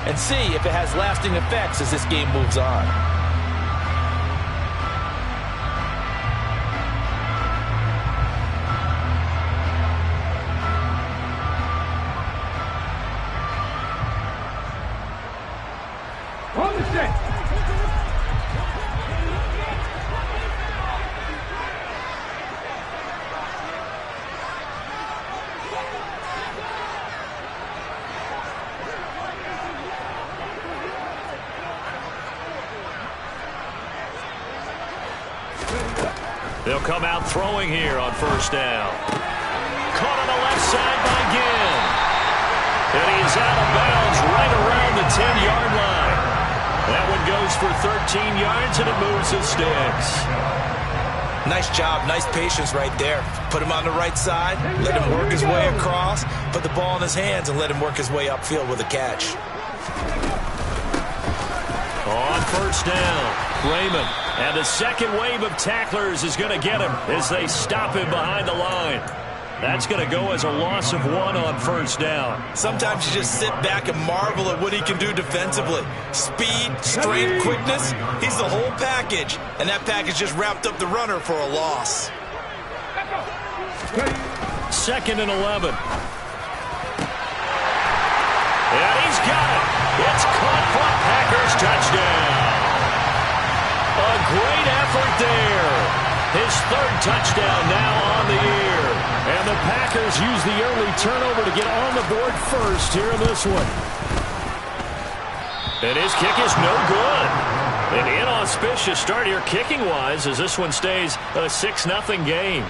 and see if it has lasting effects as this game moves on. They'll come out throwing here on first down. Caught on the left side by Ginn. And he's out of bounds right around the 10-yard line. That one goes for 13 yards, and it moves the sticks. Nice job, nice patience right there. Put him on the right side, let him work his way across, put the ball in his hands, and let him work his way upfield with a catch. On first down, Raymond. And the second wave of tacklers is going to get him as they stop him behind the line. That's going to go as a loss of 1 on first down. Sometimes you just sit back and marvel at what he can do defensively. Speed, strength, quickness, he's the whole package. And that package just wrapped up the runner for a loss. 2nd and 11. And he's got it. It's caught for a Packers touchdown. A great effort there. His 3rd touchdown now on the year. And the Packers use the early turnover to get on the board first here in this one. And his kick is no good. An inauspicious start here kicking-wise as this one stays a 6-0 game.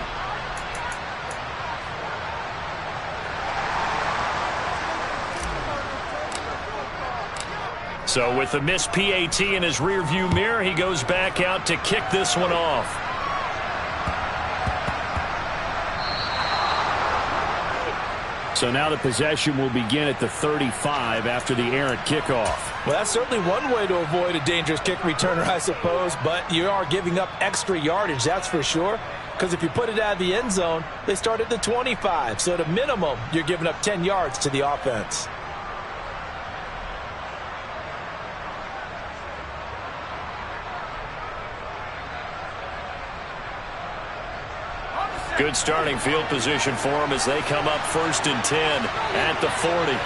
So with the missed PAT in his rearview mirror, he goes back out to kick this one off. So now the possession will begin at the 35 after the errant kickoff. Well, that's certainly one way to avoid a dangerous kick returner, I suppose, but you are giving up extra yardage, that's for sure. Because if you put it out of the end zone, they start at the 25. So at a minimum, you're giving up 10 yards to the offense. Good starting field position for them as they come up 1st and 10 at the 40.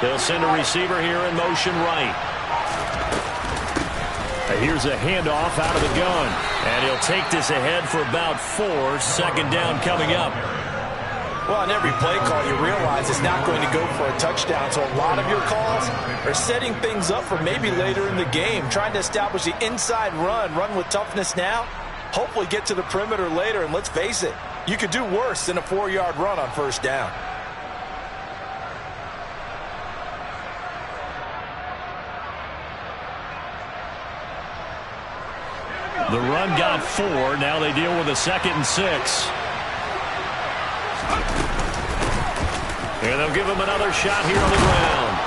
They'll send a receiver here in motion right. Here's a handoff out of the gun. And he'll take this ahead for about 4. 2nd down coming up. Well, on every play call, you realize it's not going to go for a touchdown. So a lot of your calls are setting things up for maybe later in the game, trying to establish the inside run with toughness now, hopefully get to the perimeter later. And let's face it, you could do worse than a 4-yard run on first down. The run got 4. Now they deal with a 2nd and 6. And they'll give him another shot here on the ground.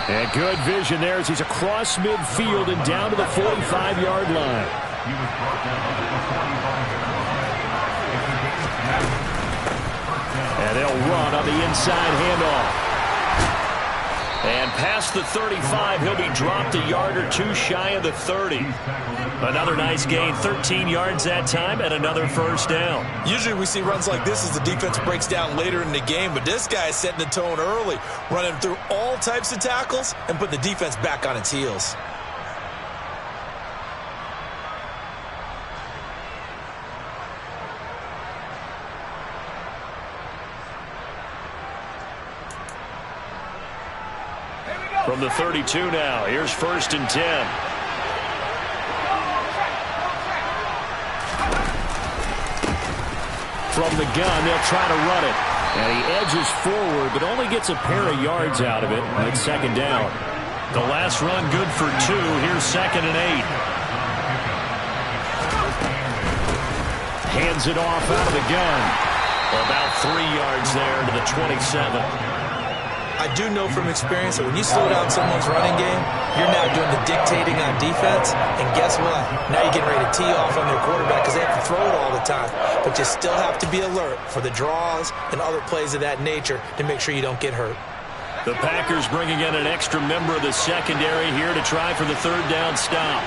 And good vision there as he's across midfield and down to the 45-yard line. And they'll run on the inside handoff. And past the 35, he'll be dropped a yard or 2 shy of the 30. Another nice gain, 13 yards that time, and another first down. Usually we see runs like this as the defense breaks down later in the game, but this guy is setting the tone early, running through all types of tackles and putting the defense back on its heels. From the 32 now, here's 1st and 10. From the gun, they'll try to run it. And he edges forward, but only gets a pair of yards out of it. And it's 2nd down. The last run good for 2. Here's 2nd and 8. Hands it off out of the gun. About 3 yards there to the 27. I do know from experience that when you slow down someone's running game, you're now doing the dictating on defense, and guess what? Now you're getting ready to tee off on their quarterback because they have to throw it all the time. But you still have to be alert for the draws and other plays of that nature to make sure you don't get hurt. The Packers bringing in an extra member of the secondary here to try for the third down stop.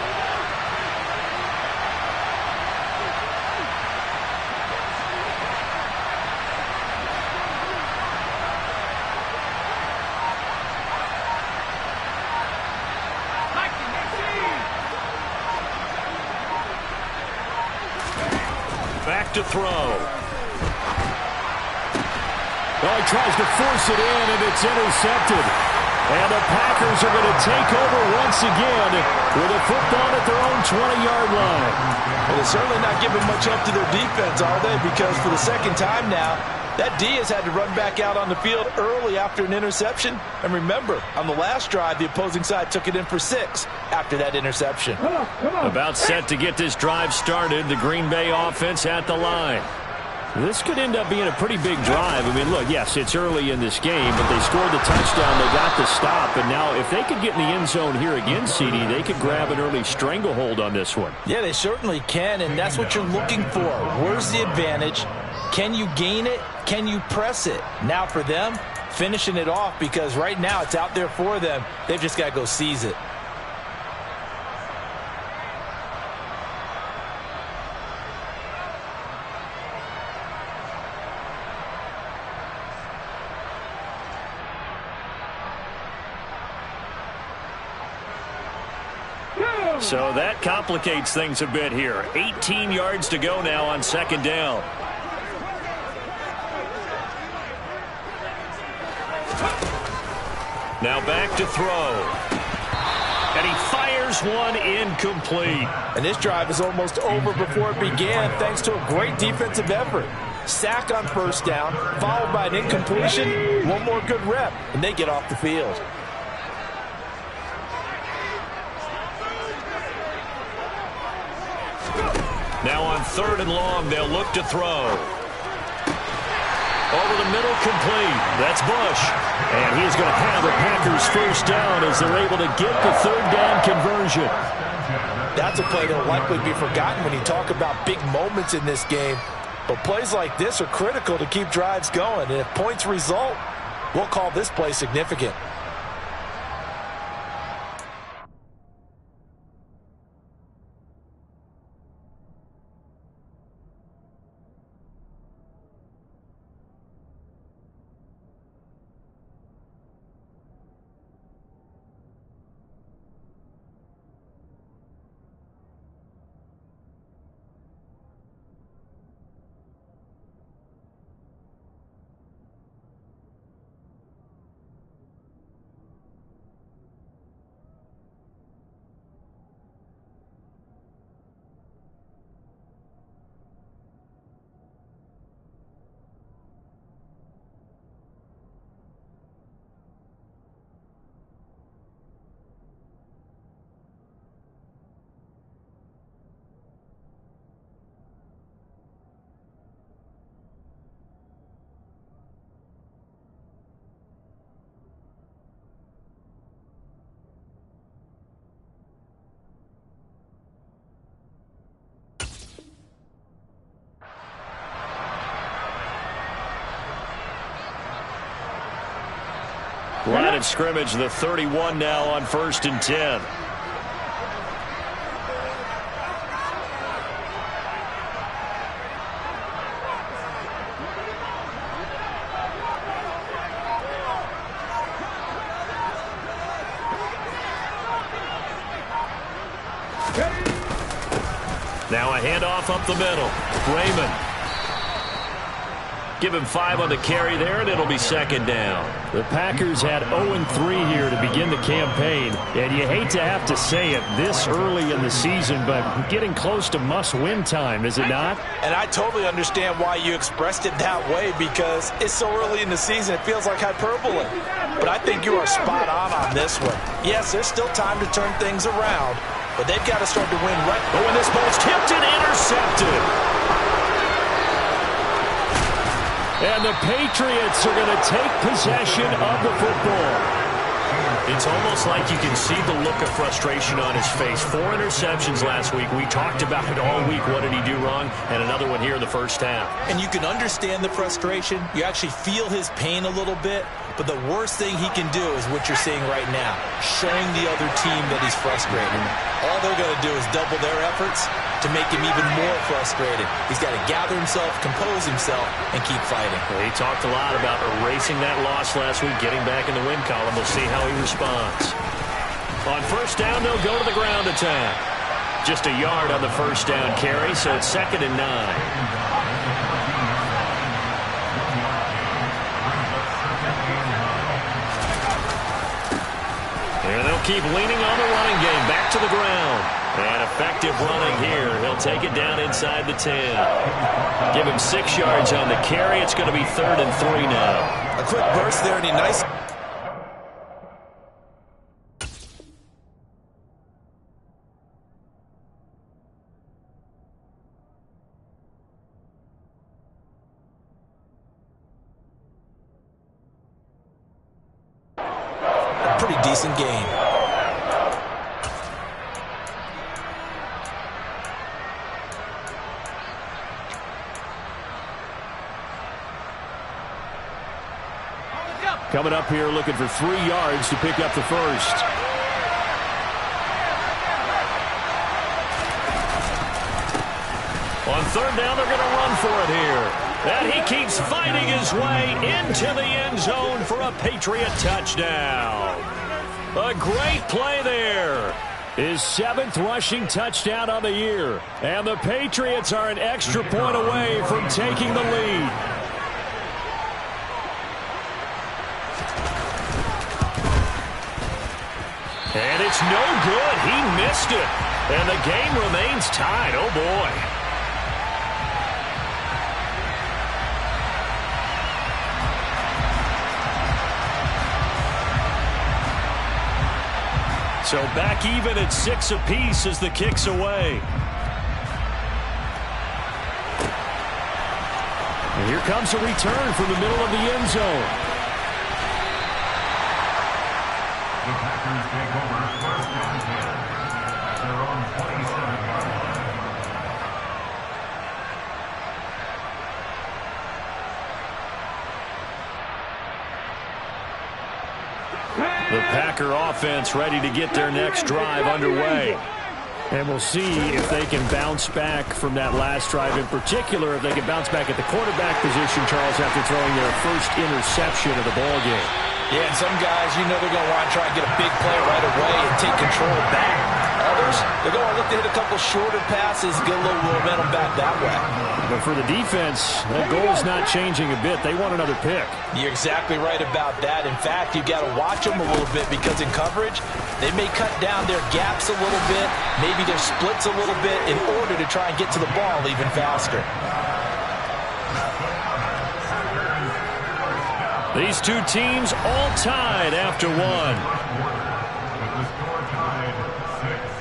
Back to throw. Well, he tries to force it in, and it's intercepted. And the Packers are going to take over once again with a football at their own 20-yard line. Well, they're certainly not giving much up to their defense, are they? Because for the second time now, that D has had to run back out on the field early after an interception. And remember, on the last drive, the opposing side took it in for 6 after that interception. About set to get this drive started, the Green Bay offense at the line. This could end up being a pretty big drive. I mean, look, yes, it's early in this game, but they scored the touchdown, they got the stop, and now if they could get in the end zone here again, CD, they could grab an early stranglehold on this one. Yeah, they certainly can, and that's what you're looking for. Where's the advantage? Can you gain it? Can you press it? Now for them, finishing it off, because right now it's out there for them. They've just got to go seize it. So that complicates things a bit here. 18 yards to go now on second down. Now back to throw. And he fires one incomplete. And this drive is almost over before it began thanks to a great defensive effort. Sack on first down, followed by an incompletion. One more good rep, and they get off the field. Now on third and long, they'll look to throw. Over the middle, complete. That's Bush. And he's going to have the Packers first down as they're able to get the third down conversion. That's a play that will likely be forgotten when you talk about big moments in this game. But plays like this are critical to keep drives going. And if points result, we'll call this play significant. Line of scrimmage, the 31 now on 1st and 10. Now a handoff up the middle. Raymond. Give him 5 on the carry there, and it'll be second down. The Packers had 0-3 here to begin the campaign, and you hate to have to say it this early in the season, but getting close to must-win time, is it not? And I totally understand why you expressed it that way, because it's so early in the season, it feels like hyperbole. But I think you are spot on this one. Yes, there's still time to turn things around, but they've got to start to win right. Oh, and this ball's tipped and intercepted. And the Patriots are going to take possession of the football. It's almost like you can see the look of frustration on his face. 4 interceptions last week. We talked about it all week. What did he do wrong? And another one here in the first half. And you can understand the frustration. You actually feel his pain a little bit. But the worst thing he can do is what you're seeing right now, showing the other team that he's frustrated. All they're going to do is double their efforts to make him even more frustrated. He's got to gather himself, compose himself, and keep fighting. Well, he talked a lot about erasing that loss last week, getting back in the win column. We'll see how he responds. On first down, they'll go to the ground attack. Just a yard on the first down carry, so it's 2nd and 9. And they'll keep leaning on the running game. Back to the ground. And effective running here. He'll take it down inside the 10. Give him 6 yards on the carry. It's going to be 3rd and 3 now. A quick burst there, and he nice. Pretty decent game. Coming up here looking for 3 yards to pick up the first. On 3rd down, they're going to run for it here. And he keeps fighting his way into the end zone for a Patriot touchdown. A great play there. His 7th rushing touchdown on the year. And the Patriots are an extra point away from taking the lead. And it's no good. He missed it. And the game remains tied. Oh, boy. So back even at 6 apiece as the kick's away. And here comes a return from the middle of the end zone. The Packers take over 1st and 10 at their own 27-yard line. The Packer offense ready to get their next drive underway. And we'll see if they can bounce back from that last drive. In particular, if they can bounce back at the quarterback position, Charles, after throwing their first interception of the ballgame. Yeah, and some guys, you know they're going to want to try and get a big play right away and take control back. Others, they're going to look to hit a couple shorter passes, get a little momentum back that way. But for the defense, that goal's not changing a bit. They want another pick. You're exactly right about that. In fact, you've got to watch them a little bit because in coverage, they may cut down their gaps a little bit, maybe their splits a little bit in order to try and get to the ball even faster. These two teams all tied after one. With the score tied 6-6.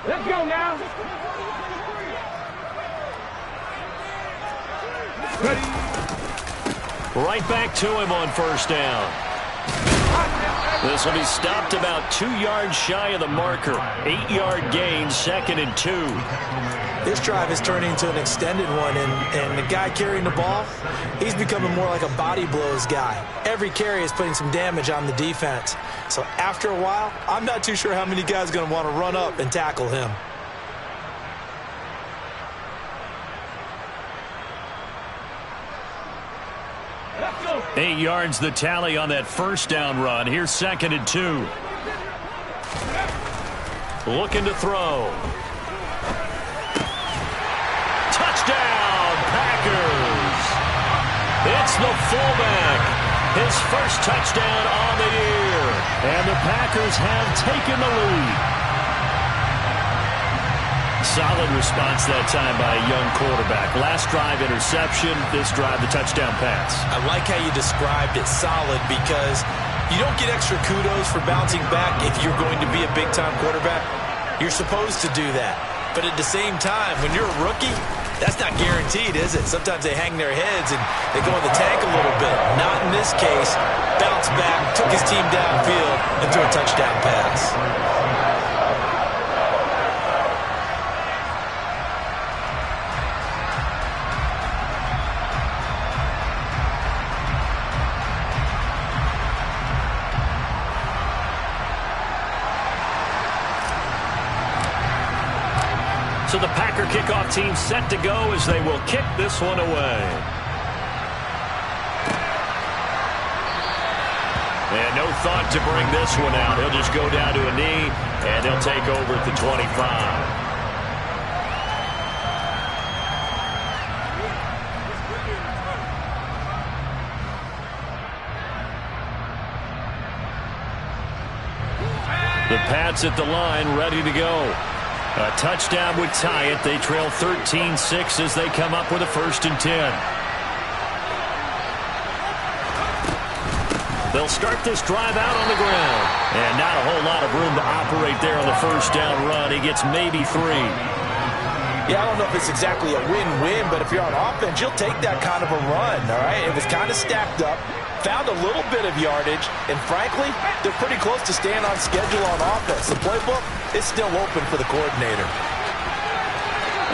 Let's go now. Ready. Right back to him on first down. This will be stopped about 2 yards shy of the marker. 8-yard gain, 2nd and 2. This drive is turning into an extended one, and the guy carrying the ball, he's becoming more like a body blows guy. Every carry is putting some damage on the defense. So after a while, I'm not too sure how many guys are going to want to run up and tackle him. Let's go. 8 yards the tally on that first down run. Here's 2nd and 2. Looking to throw. Touchdown, Packers! It's the fullback. His first touchdown on the year. And the Packers have taken the lead. Solid response that time by a young quarterback. Last drive, interception. This drive, the touchdown pass. I like how you described it, solid, because you don't get extra kudos for bouncing back if you're going to be a big-time quarterback. You're supposed to do that. But at the same time, when you're a rookie, that's not guaranteed, is it? Sometimes they hang their heads and they go in the tank a little bit. Not in this case. Bounced back, took his team downfield, and threw a touchdown pass. So the Packer kickoff team set to go as they will kick this one away. And no thought to bring this one out. He'll just go down to a knee, and he'll take over at the 25. The Pats at the line, ready to go. A touchdown would tie it. They trail 13-6 as they come up with a 1st and 10. They'll start this drive out on the ground. And not a whole lot of room to operate there on the 1st down run. He gets maybe 3. Yeah, I don't know if it's exactly a win-win, but if you're on offense, you'll take that kind of a run, all right? It was kind of stacked up. Found a little bit of yardage, and frankly, they're pretty close to staying on schedule on offense. The playbook is still open for the coordinator.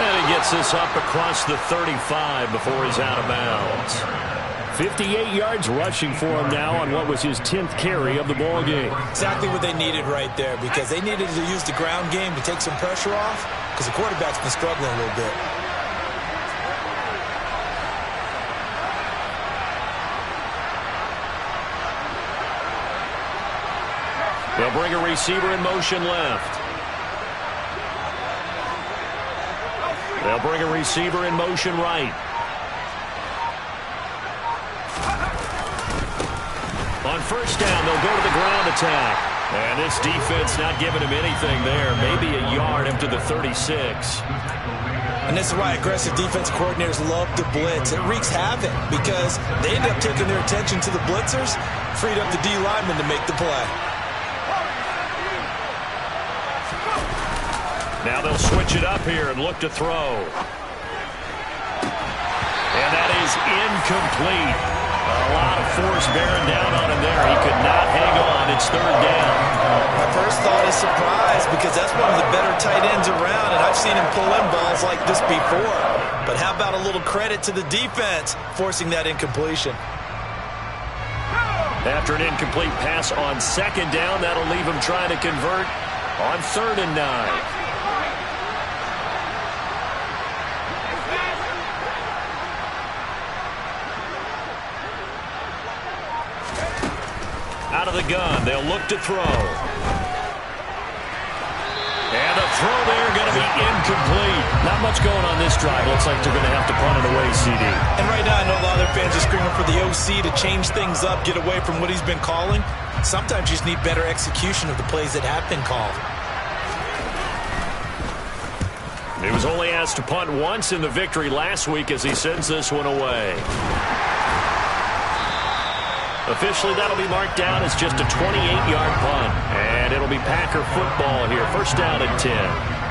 And he gets this up across the 35 before he's out of bounds. 58 yards rushing for him now on what was his 10th carry of the ball game. Exactly what they needed right there, because they needed to use the ground game to take some pressure off, because the quarterback's been struggling a little bit. They'll bring a receiver in motion left. They'll bring a receiver in motion right. On 1st down, they'll go to the ground attack. And this defense not giving him anything there. Maybe a yard up to the 36. And this is why aggressive defense coordinators love to blitz. It wreaks havoc because they end up taking their attention to the blitzers, freed up the D lineman to make the play. Now they'll switch it up here and look to throw. And that is incomplete. A lot of force bearing down on him there. He could not hang on. It's 3rd down. My first thought is surprise, because that's one of the better tight ends around, and I've seen him pull in balls like this before. But how about a little credit to the defense forcing that incompletion? After an incomplete pass on 2nd down, that'll leave him trying to convert on 3rd and 9. Out of the gun, they'll look to throw. And a throw there going to be incomplete. Not much going on this drive. Looks like they're going to have to punt it away, CD. And right now I know a lot of their fans are screaming for the OC to change things up, get away from what he's been calling. Sometimes you just need better execution of the plays that have been called. He was only asked to punt once in the victory last week as he sends this one away. Officially, that'll be marked down as just a 28-yard punt. And it'll be Packer football here. 1st down and 10.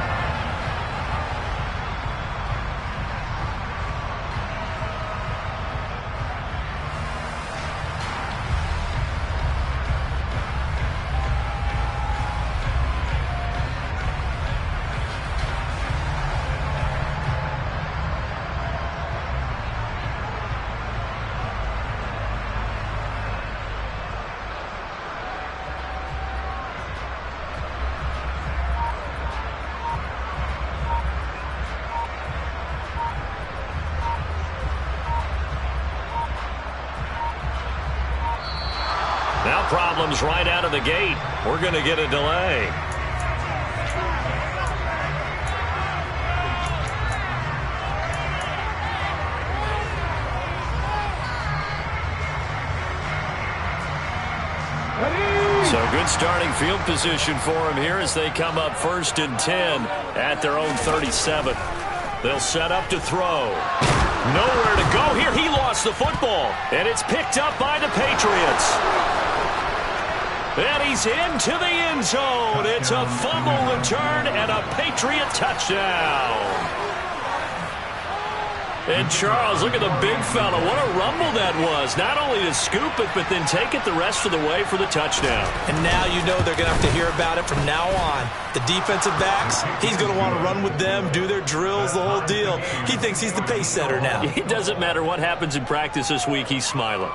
Now problems right out of the gate. We're going to get a delay. So So good starting field position for him here as they come up 1st and 10 at their own 37. They'll set up to throw. Nowhere to go here. He lost the football. And it's picked up by the Patriots. And he's into the end zone. It's a fumble return and a Patriot touchdown. And Charles, look at the big fella. What a rumble that was. Not only to scoop it, but then take it the rest of the way for the touchdown. And now you know they're going to have to hear about it from now on. The defensive backs, he's going to want to run with them, do their drills, the whole deal. He thinks he's the pace setter now. It doesn't matter what happens in practice this week. He's smiling.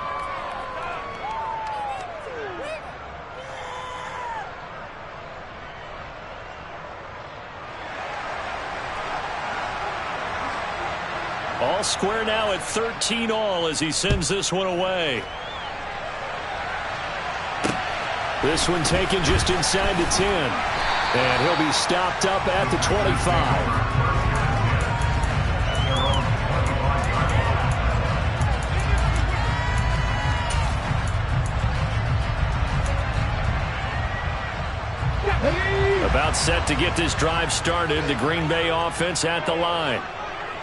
All square now at 13 all as he sends this one away. This one taken just inside the 10. And he'll be stopped up at the 25. About set to get this drive started. The Green Bay offense at the line.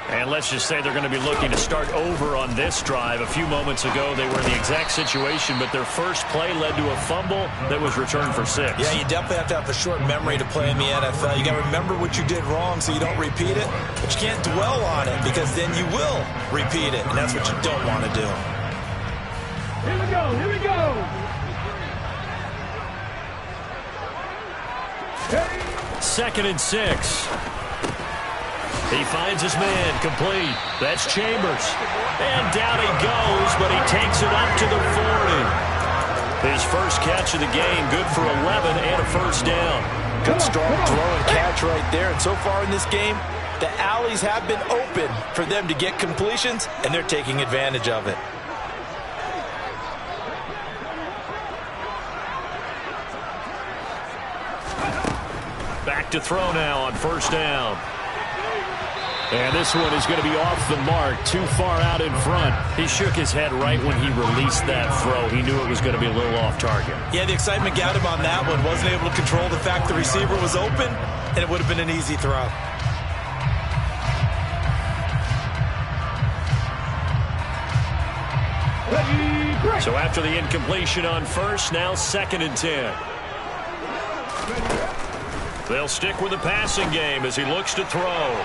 And let's just say they're going to be looking to start over on this drive. A few moments ago, they were in the exact situation, but their first play led to a fumble that was returned for 6. Yeah, you definitely have to have a short memory to play in the NFL. You got to remember what you did wrong so you don't repeat it, but you can't dwell on it because then you will repeat it, and that's what you don't want to do. Here we go, here we go. Second and 6. He finds his man, complete. That's Chambers. And down he goes, but he takes it up to the 40. His first catch of the game, good for 11 and a first down. Good strong throw and catch right there. And so far in this game, the alleys have been open for them to get completions, and they're taking advantage of it. Back to throw now on first down. And this one is going to be off the mark, too far out in front. He shook his head right when he released that throw. He knew it was going to be a little off target. Yeah, the excitement got him on that one. Wasn't able to control the fact the receiver was open, and it would have been an easy throw. So after the incompletion on first, now 2nd and 10. They'll stick with the passing game as he looks to throw.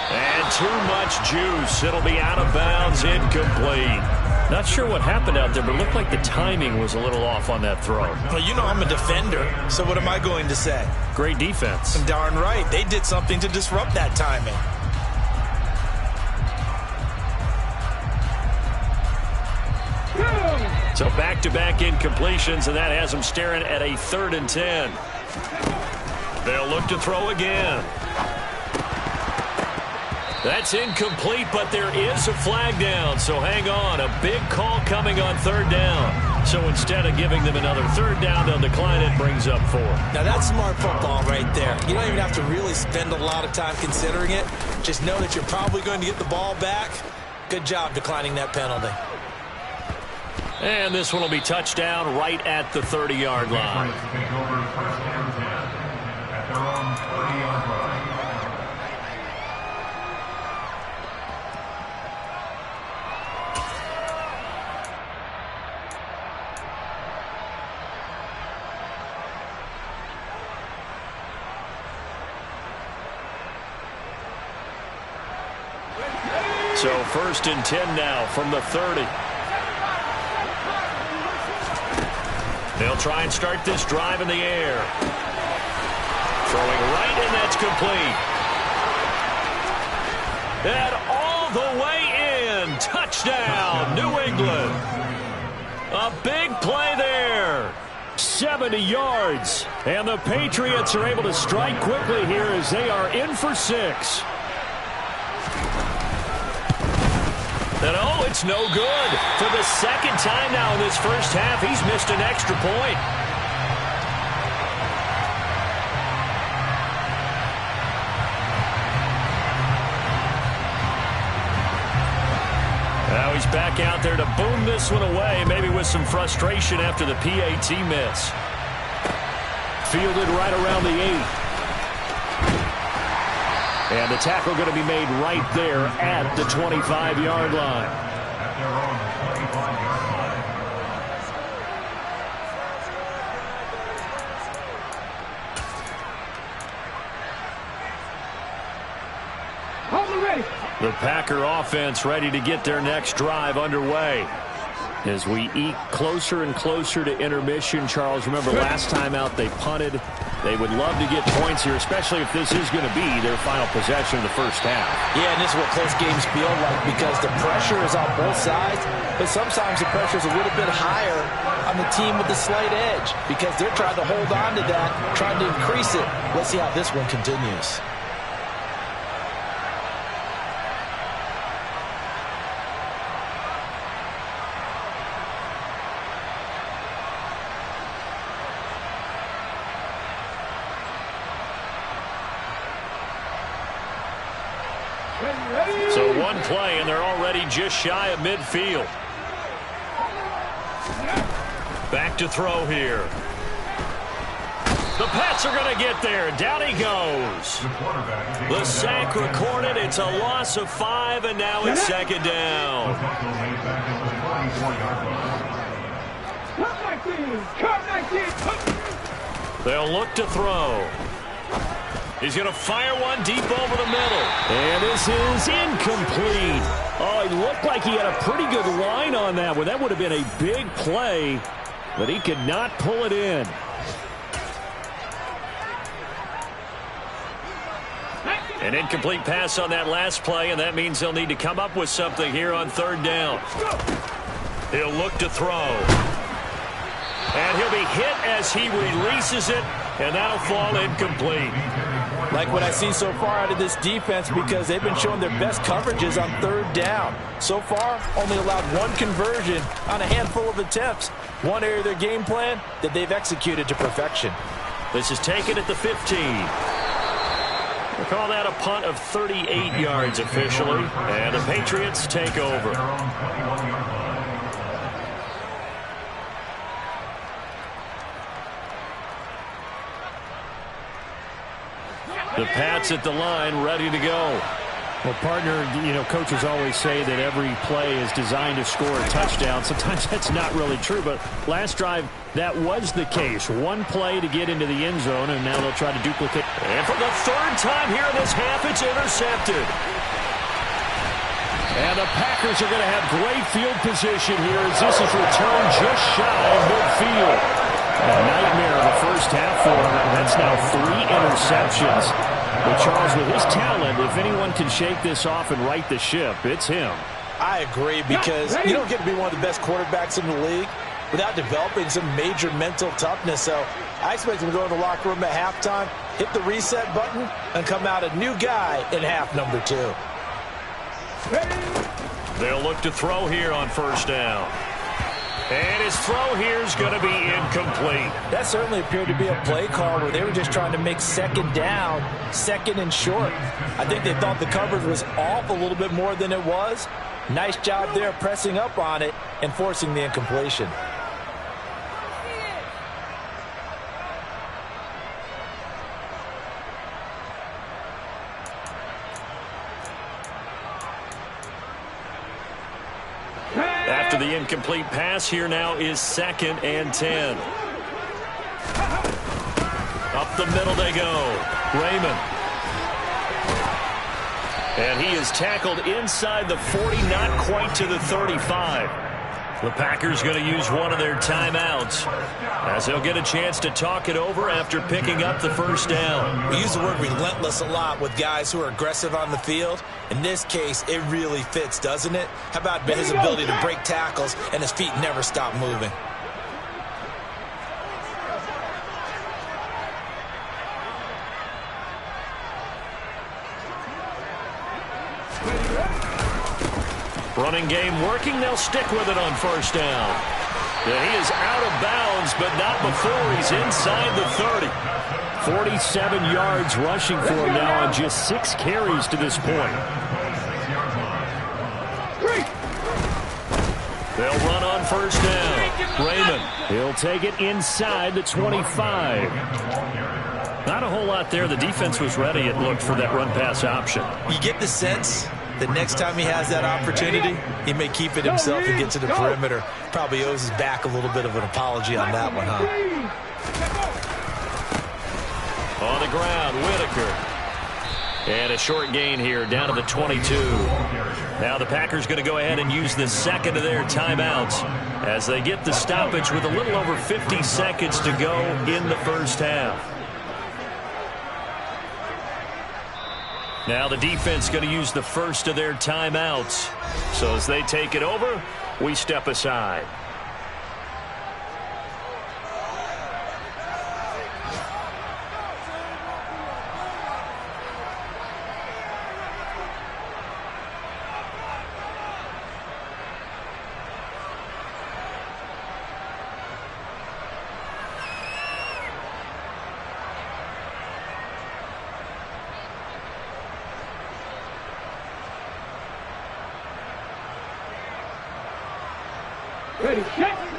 And too much juice. It'll be out of bounds, incomplete. Not sure what happened out there, but it looked like the timing was a little off on that throw. Well, you know I'm a defender, so what am I going to say? Great defense. Darn right. They did something to disrupt that timing. So back-to-back incompletions, and that has them staring at a 3rd and 10. They'll look to throw again. That's incomplete, but there is a flag down, so hang on. A big call coming on 3rd down. So instead of giving them another 3rd down, they'll decline it, brings up 4. Now that's smart football right there. You don't even have to really spend a lot of time considering it. Just know that you're probably going to get the ball back. Good job declining that penalty. And this one will be touchdown right at the 30-yard line. Take over 1st and 10 at their own 30-yard line. So 1st and 10 now from the 30. They'll try and start this drive in the air. Throwing right, and that's complete. And all the way in. Touchdown, New England. A big play there. 70 yards. And the Patriots are able to strike quickly here as they are in for 6. And oh, it's no good. For the 2nd time now in this first half, he's missed an extra point. Now he's back out there to boom this one away, maybe with some frustration after the PAT miss. Fielded right around the 8. And the tackle going to be made right there at the 25-yard line. At their own 25-yard line. Hold it ready. The Packer offense ready to get their next drive underway. As we eke closer and closer to intermission, Charles, remember last time out they punted. They would love to get points here, especially if this is going to be their final possession of the first half. Yeah, and this is what close games feel like because the pressure is on both sides, but sometimes the pressure is a little bit higher on the team with the slight edge because they're trying to hold on to that, trying to increase it. Let's see how this one continues. So one play, and they're already just shy of midfield. Back to throw here. The Pats are going to get there. Down he goes. The sack recorded. It's a loss of 5, and now it's second down. They'll look to throw. He's going to fire one deep over the middle. And this is incomplete. Oh, he looked like he had a pretty good line on that one. That would have been a big play, but he could not pull it in. An incomplete pass on that last play, and that means they'll need to come up with something here on third down. He'll look to throw. And he'll be hit as he releases it, and that'll fall incomplete. Like what I see so far out of this defense because they've been showing their best coverages on third down. So far, only allowed one conversion on a handful of attempts. One area of their game plan that they've executed to perfection. This is taken at the 15. We'll call that a punt of 38 yards officially, and the Patriots take over. The Pats at the line, ready to go. Well, partner, coaches always say that every play is designed to score a touchdown. Sometimes that's not really true, but last drive, that was the case. One play to get into the end zone, and now they'll try to duplicate. And for the third time here in this half, it's intercepted. And the Packers are going to have great field position here as this is returned just shy of midfield. A nightmare in the first half for him. That's now 3 interceptions. But Charles, with his talent, if anyone can shake this off and right the ship, it's him. I agree because you don't get to be one of the best quarterbacks in the league without developing some major mental toughness. So I expect him to go in the locker room at halftime, hit the reset button, and come out a new guy in half number 2. They'll look to throw here on first down. And his throw here is going to be incomplete. That certainly appeared to be a play call where they were just trying to make second down, second and short. I think they thought the coverage was off a little bit more than it was. Nice job there pressing up on it and forcing the incompletion. After the incomplete pass, here now is 2nd and 10. Up the middle they go. Raymond. And he is tackled inside the 40, not quite to the 35. The Packers going to use one of their timeouts as they'll get a chance to talk it over after picking up the first down. We use the word relentless a lot with guys who are aggressive on the field. In this case, it really fits, doesn't it? How about his ability to break tackles and his feet never stop moving? Running game working. They'll stick with it on first down. And he is out of bounds, but not before he's inside the 30. 47 yards rushing for him now on just 6 carries to this point. They'll run on first down. Raymond. He'll take it inside the 25. Not a whole lot there. The defense was ready, it looked, for that run-pass option. You get the sense that next time he has that opportunity, he may keep it himself and get to the perimeter. Probably owes his back a little bit of an apology on that one, huh? On the ground, Whitaker. And a short gain here, down to the 22. Now the Packers going to go ahead and use the second of their timeouts as they get the stoppage with a little over 50 seconds to go in the first half. Now the defense going to use the first of their timeouts. So as they take it over, we step aside.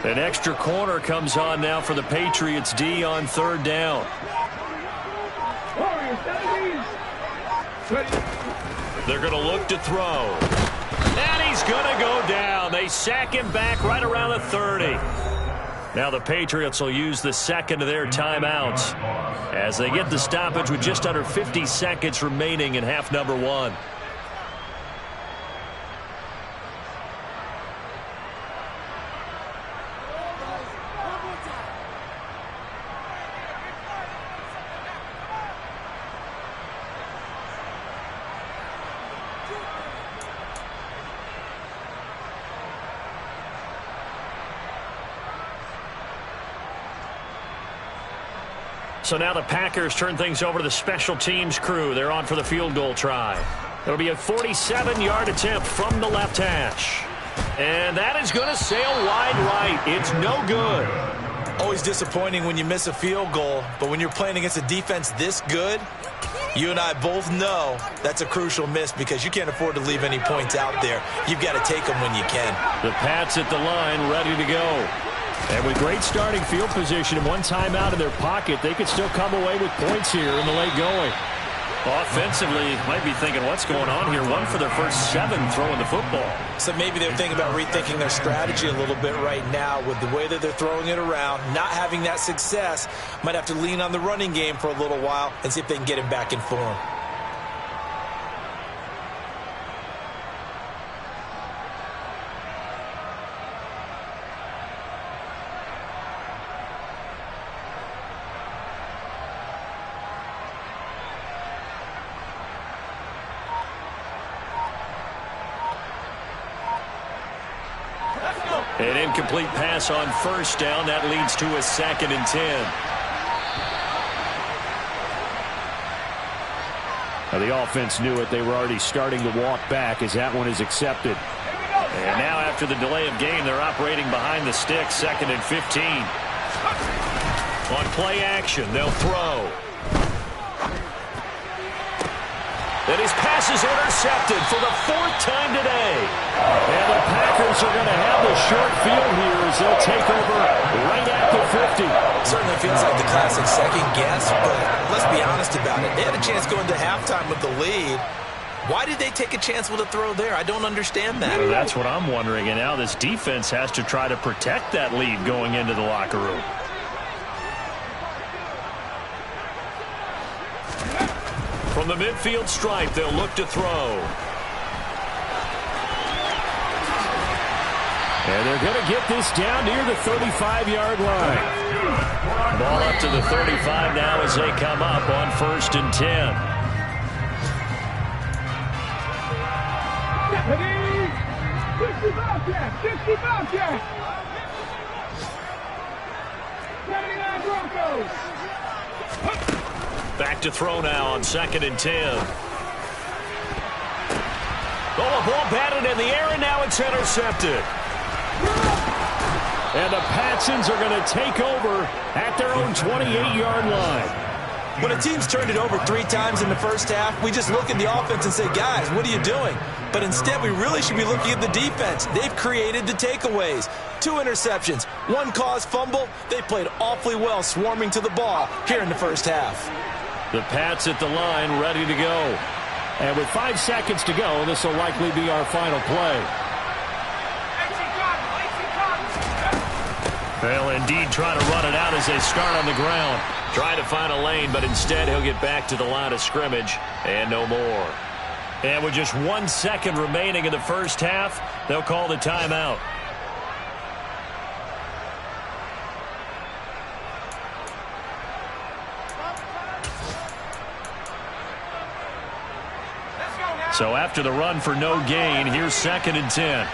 An extra corner comes on now for the Patriots D on third down. They're going to look to throw. And he's going to go down. They sack him back right around the 30. Now the Patriots will use the second of their timeouts as they get the stoppage with just under 50 seconds remaining in half number one. So now the Packers turn things over to the special teams crew. They're on for the field goal try. It'll be a 47-yard attempt from the left hash. And that is going to sail wide right. It's no good. Always disappointing when you miss a field goal, but when you're playing against a defense this good, you and I both know that's a crucial miss because you can't afford to leave any points out there. You've got to take them when you can. The Pats at the line, ready to go. And with great starting field position and one timeout in their pocket, they could still come away with points here in the late going. Offensively, might be thinking, what's going on here? One for their first 7 throwing the football. So maybe they're thinking about rethinking their strategy a little bit right now with the way that they're throwing it around. Not having that success, might have to lean on the running game for a little while and see if they can get him back in form. An incomplete pass on first down. That leads to a 2nd and 10. Now the offense knew it. They were already starting to walk back as that one is accepted. And now after the delay of game, they're operating behind the sticks. 2nd and 15. On play action, they'll throw. And his pass is intercepted for the 4th time today. And the Packers are going to have the short field here as they'll take over right at the 50. Certainly feels like the classic second guess, but let's be honest about it. They had a chance going to halftime with the lead. Why did they take a chance with a throw there? I don't understand that. Well, that's what I'm wondering. And now this defense has to try to protect that lead going into the locker room. From the midfield stripe, they'll look to throw. And they're going to get this down near the 35-yard line. Ball up to the 35 now as they come up on 1st and 10. 65 Jack. 79 Broncos. Back to throw now on 2nd and 10. Oh, a ball batted in the air, and now it's intercepted. And the Patsons are going to take over at their own 28-yard line. When a team's turned it over 3 times in the first half, we just look at the offense and say, guys, what are you doing? But instead, we really should be looking at the defense. They've created the takeaways. 2 interceptions, 1 caused fumble. They played awfully well swarming to the ball here in the first half. The Pats at the line ready to go. And with 5 seconds to go, this will likely be our final play. They'll indeed try to run it out as they start on the ground. Trying to find a lane, but instead he'll get back to the line of scrimmage and no more. And with just 1 second remaining in the first half, they'll call the timeout. So after the run for no gain, here's 2nd and 10.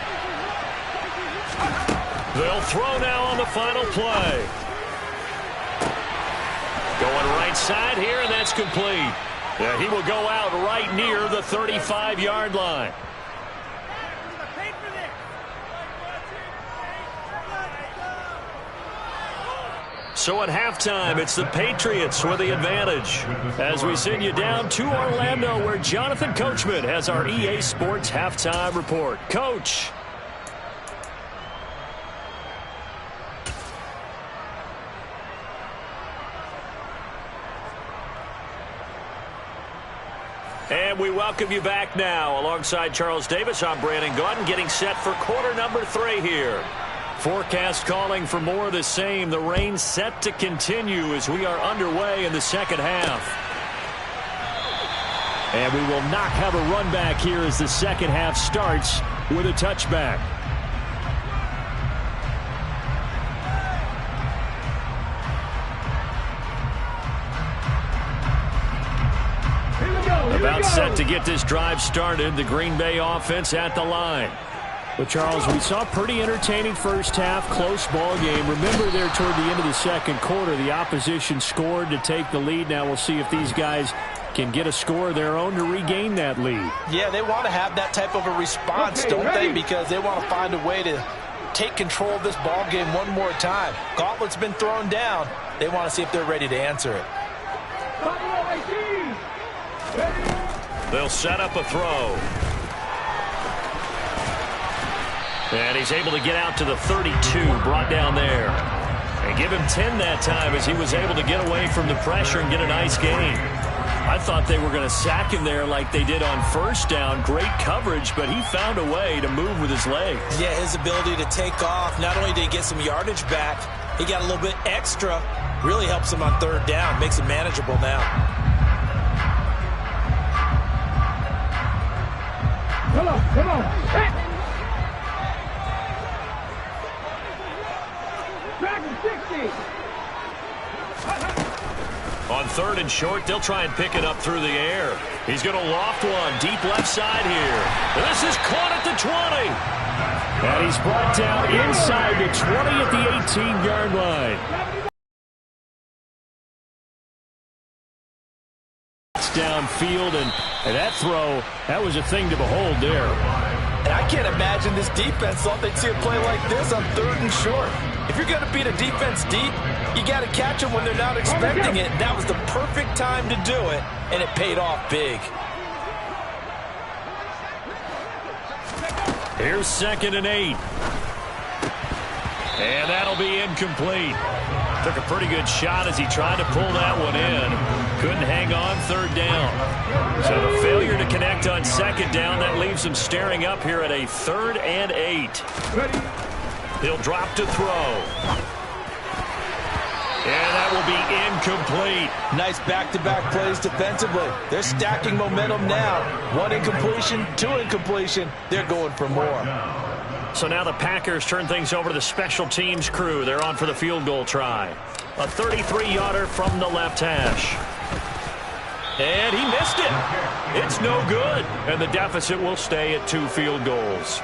They'll throw now on the final play. Going right side here, and that's complete. Yeah, he will go out right near the 35-yard line. So at halftime, it's the Patriots with the advantage. As we send you down to Orlando, where Jonathan Coachman has our EA Sports halftime report. Coach. And we welcome you back now. Alongside Charles Davis, I'm Brandon Gaudin, getting set for quarter number 3 here. Forecast calling for more of the same. The rain set to continue as we are underway in the second half. And we will not have a run back here as the second half starts with a touchback. About set to get this drive started. The Green Bay offense at the line. But, Charles, we saw a pretty entertaining first half, close ball game. Remember there toward the end of the second quarter, the opposition scored to take the lead. Now we'll see if these guys can get a score of their own to regain that lead. Yeah, they want to have that type of a response, don't they? Because they want to find a way to take control of this ball game one more time. Gauntlet's been thrown down. They want to see if they're ready to answer it. They'll set up a throw. And he's able to get out to the 32, brought down there. And give him 10 that time as he was able to get away from the pressure and get a nice gain. I thought they were going to sack him there like they did on first down. Great coverage, but he found a way to move with his legs. Yeah, his ability to take off, not only did he get some yardage back, he got a little bit extra. Really helps him on third down, makes it manageable now. Come on. On 3rd and short, they'll try and pick it up through the air. He's going to loft one deep left side here. And this is caught at the 20. And he's brought down inside the 20 at the 18-yard line. It's downfield, and that throw, that was a thing to behold there. And I can't imagine this defense thought they'd see a play like this on 3rd and short. If you're going to beat a defense deep, you got to catch them when they're not expecting it. That was the perfect time to do it, and it paid off big. Here's 2nd and 8. And that'll be incomplete. Took a pretty good shot as he tried to pull that one in. Couldn't hang on 3rd down. So the failure to connect on 2nd down, that leaves him staring up here at a 3rd and 8. He'll drop to throw. And that will be incomplete. Nice back-to-back plays defensively. They're stacking momentum now. 1 incompletion, 2 incompletion. They're going for more. So now the Packers turn things over to the special teams crew. They're on for the field goal try. A 33-yarder from the left hash. And he missed it. It's no good. And the deficit will stay at 2 field goals.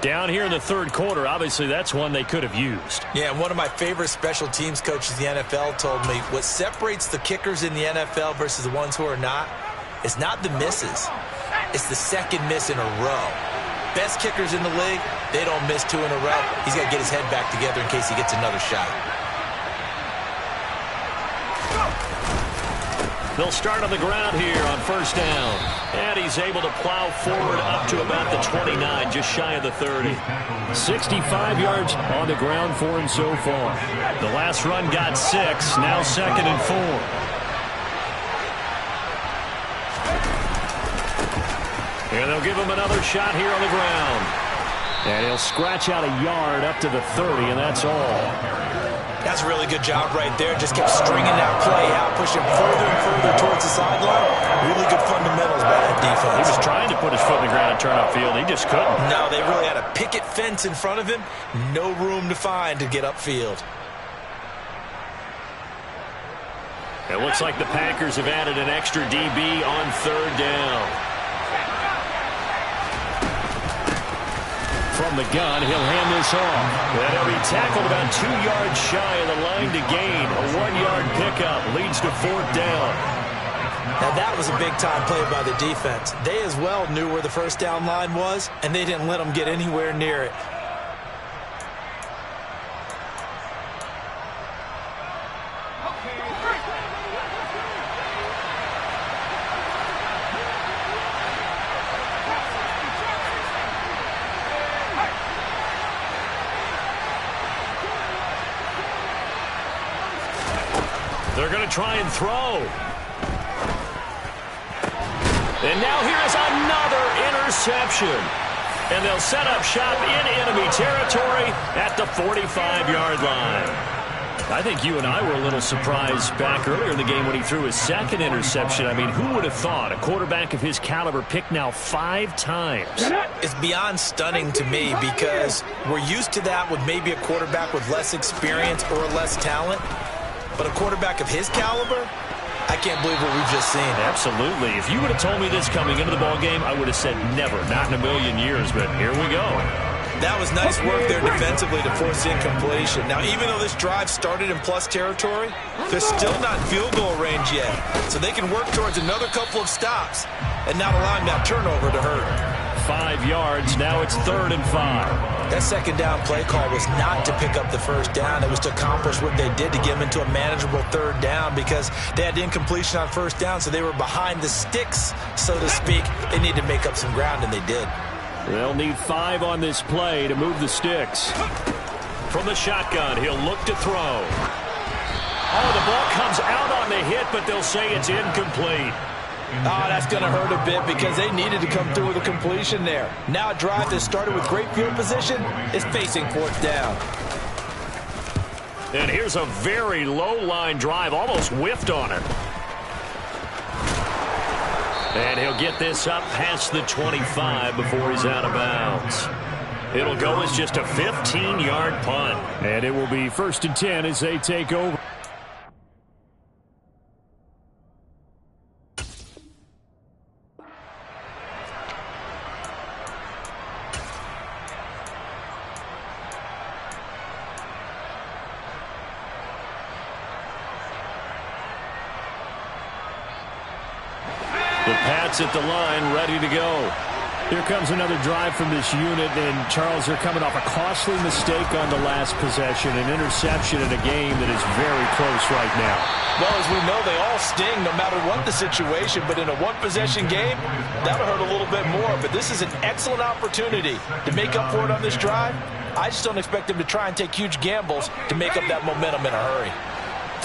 Down here in the 3rd quarter, obviously that's one they could have used. Yeah, and one of my favorite special teams coaches in the NFL told me what separates the kickers in the NFL versus the ones who are not is not the misses. It's the 2nd miss in a row. Best kickers in the league, they don't miss 2 in a row. He's got to get his head back together in case he gets another shot. They'll start on the ground here on first down. And he's able to plow forward up to about the 29, just shy of the 30. 65 yards on the ground for him so far. The last run got 6, now 2nd and 4. And they'll give him another shot here on the ground. And he'll scratch out a yard up to the 30, and that's all. That's a really good job right there. Just kept stringing that play out, pushing further and further towards the sideline. Really good fundamentals by that defense. He was trying to put his foot in the ground and turn upfield. He just couldn't. No, they really had a picket fence in front of him. No room to find to get upfield. It looks like the Packers have added an extra DB on third down. From the gun, he'll hand this off. And he'll be tackled about 2 yards shy of the line to gain. A 1-yard pickup leads to fourth down. Now that was a big-time play by the defense. They as well knew where the first down line was, and they didn't let them get anywhere near it. They're going to try and throw. And now here is another interception. And they'll set up shop in enemy territory at the 45-yard line. I think you and I were a little surprised back earlier in the game when he threw his second interception. I mean, who would have thought a quarterback of his caliber picked now 5 times? It's beyond stunning to me because we're used to that with maybe a quarterback with less experience or less talent. But a quarterback of his caliber, I can't believe what we've just seen. Absolutely. If you would have told me this coming into the ball game, I would have said never, not in a million years. But here we go. That was nice work there defensively to force incompletion. Now, even though this drive started in plus territory, they're still not in field goal range yet. So they can work towards another couple of stops and not allowing that turnover to hurt. 5 yards. Now it's 3rd and 5. That second down play call was not to pick up the first down. It was to accomplish what they did to get them into a manageable 3rd down because they had incompletion on first down, so they were behind the sticks, so to speak. They needed to make up some ground, and they did. They'll need 5 on this play to move the sticks. From the shotgun, he'll look to throw. Oh, the ball comes out on the hit, but they'll say it's incomplete. Oh, that's going to hurt a bit because they needed to come through with a completion there. Now a drive that started with great field position is facing 4th down. And here's a very low-line drive, almost whiffed on it. And he'll get this up past the 25 before he's out of bounds. It'll go as just a 15-yard punt. And it will be 1st and 10 as they take over. The Pats at the line, ready to go. Here comes another drive from this unit, and Charles, they're coming off a costly mistake on the last possession, an interception in a game that is very close right now. Well, as we know, they all sting no matter what the situation, but in a one-possession game, that'll hurt a little bit more. But this is an excellent opportunity to make up for it on this drive. I just don't expect them to try and take huge gambles to make up that momentum in a hurry.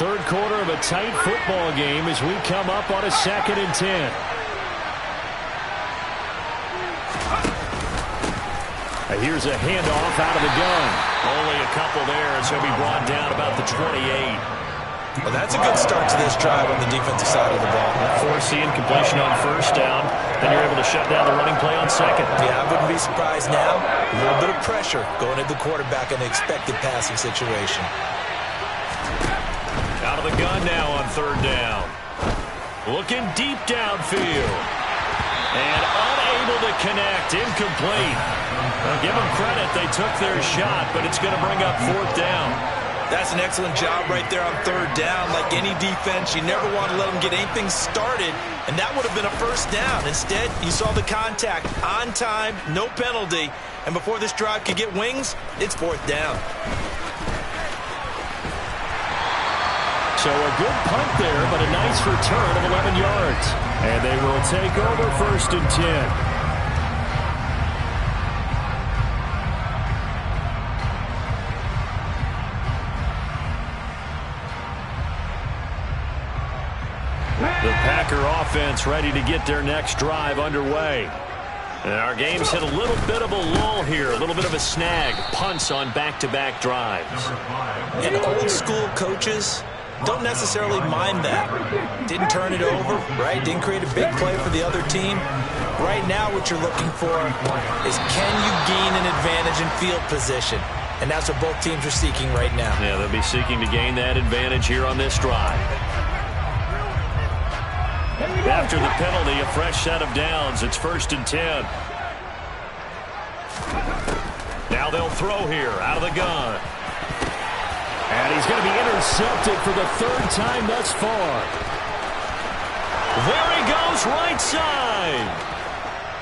3rd quarter of a tight football game as we come up on a 2nd and 10. Here's a handoff out of the gun. Only a couple there as he'll be brought down about the 28. Well, that's a good start to this drive on the defensive side of the ball. Force the incompletion on first down. Then you're able to shut down the running play on second. Yeah, I wouldn't be surprised now. A little bit of pressure going at the quarterback in the expected passing situation. Out of the gun now on 3rd down. Looking deep downfield. And unable to connect. Incomplete. Well, give them credit. They took their shot, but it's going to bring up 4th down. That's an excellent job right there on 3rd down. Like any defense, you never want to let them get anything started, and that would have been a first down. Instead, you saw the contact on time, no penalty, and before this drive could get wings, it's 4th down. So a good punt there, but a nice return of 11 yards. And they will take over 1st and 10. The Packer offense ready to get their next drive underway. And our game's hit a little bit of a lull here, a little bit of a snag. Punts on back-to-back drives. And old-school coaches don't necessarily mind that. Didn't turn it over, right? Didn't create a big play for the other team. Right now what you're looking for is, can you gain an advantage in field position? And that's what both teams are seeking right now. Yeah, they'll be seeking to gain that advantage here on this drive. After the penalty, a fresh set of downs. It's 1st and 10. Now they'll throw here out of the gun. And he's going to be intercepted for the 3rd time thus far. There he goes, right side.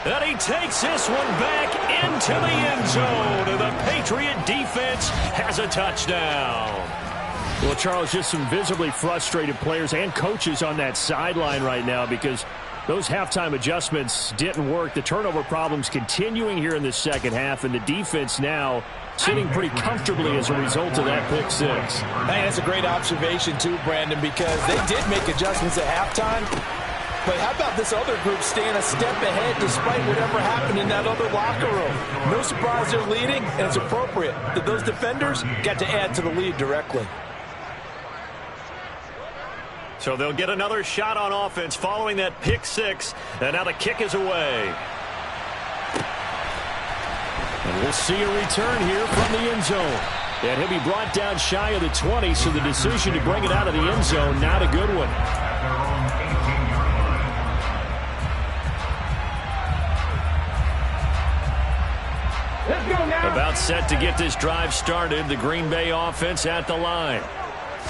And he takes this one back into the end zone. And the Patriot defense has a touchdown. Well, Charles, just some visibly frustrated players and coaches on that sideline right now because those halftime adjustments didn't work. The turnover problems continuing here in the second half, and the defense now sitting pretty comfortably as a result of that pick six. Hey, that's a great observation too, Brandon, because they did make adjustments at halftime. But how about this other group staying a step ahead despite whatever happened in that other locker room? No surprise they're leading, and it's appropriate that those defenders got to add to the lead directly. So they'll get another shot on offense following that pick six. And now the kick is away. And we'll see a return here from the end zone. And he'll be brought down shy of the 20, so the decision to bring it out of the end zone, not a good one. Let's go now. About set to get this drive started, the Green Bay offense at the line.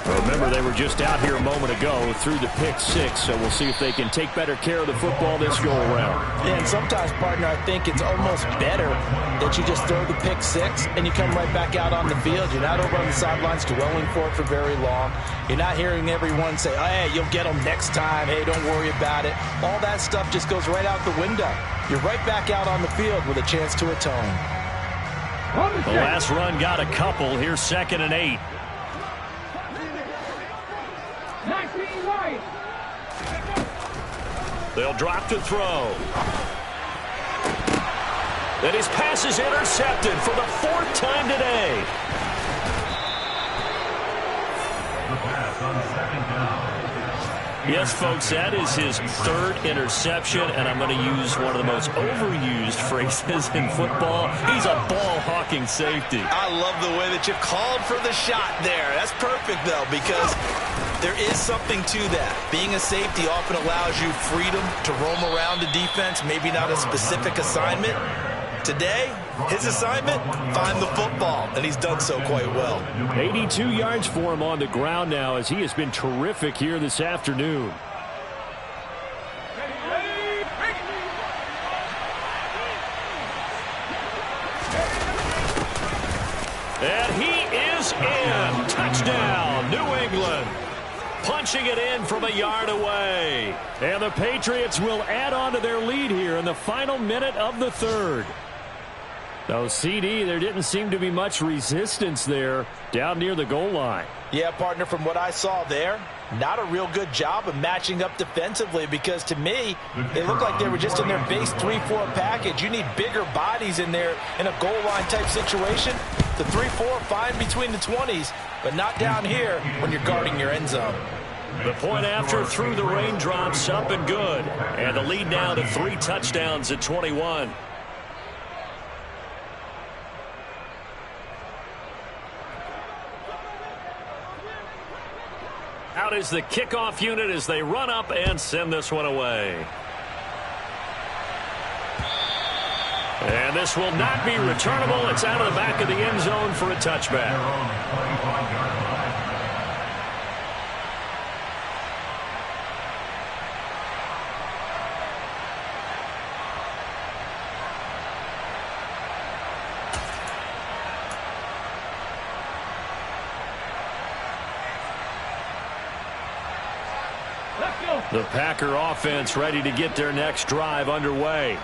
Remember, they were just out here a moment ago through the pick six, so we'll see if they can take better care of the football this go-around. Yeah, and sometimes, partner, I think it's almost better that you just throw the pick six and you come right back out on the field. You're not over on the sidelines dwelling for it for very long. You're not hearing everyone say, oh, hey, you'll get them next time. Hey, don't worry about it. All that stuff just goes right out the window. You're right back out on the field with a chance to atone. The last run got a couple. Here's 2nd and 8. 19 right. They'll drop to throw. Then his pass is intercepted for the 4th time today. The pass on 2nd down. Yes, folks, that is his 3rd interception, and I'm going to use one of the most overused phrases in football. He's a ball-hawking safety. I love the way that you called for the shot there. That's perfect, though, because there is something to that. Being a safety often allows you freedom to roam around the defense, maybe not a specific assignment. Today, his assignment, find the football, and he's done so quite well. 82 yards for him on the ground now as he has been terrific here this afternoon. And he is in. Touchdown, New England. Punching it in from a yard away. And the Patriots will add on to their lead here in the final minute of the 3rd. Though CD, there didn't seem to be much resistance there down near the goal line. Yeah, partner, from what I saw there, not a real good job of matching up defensively because to me, it looked like they were just in their base 3-4 package. You need bigger bodies in there in a goal line type situation. The 3-4, fine between the 20s, but not down here when you're guarding your end zone. The point after through the raindrops, up and good. And the lead now to 3 touchdowns at 21. Out is the kickoff unit as they run up and send this one away. And this will not be returnable. It's out of the back of the end zone for a touchback. The Packer offense ready to get their next drive underway.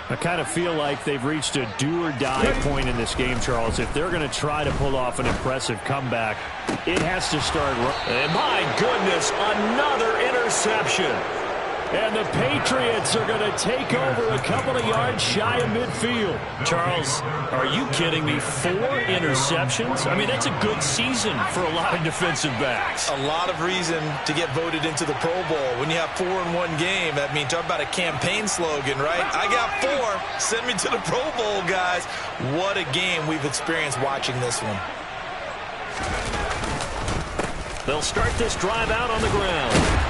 I kind of feel like they've reached a do-or-die point in this game, Charles. If they're going to try to pull off an impressive comeback, it has to start. And my goodness, another interception. And the Patriots are going to take over a couple of yards shy of midfield. Charles, are you kidding me? 4 interceptions? I mean, that's a good season for a lot of defensive backs. A lot of reason to get voted into the Pro Bowl. When you have 4 in one game, that means talk about a campaign slogan, right? I got 4. Send me to the Pro Bowl, guys. What a game we've experienced watching this one. They'll start this drive out on the ground.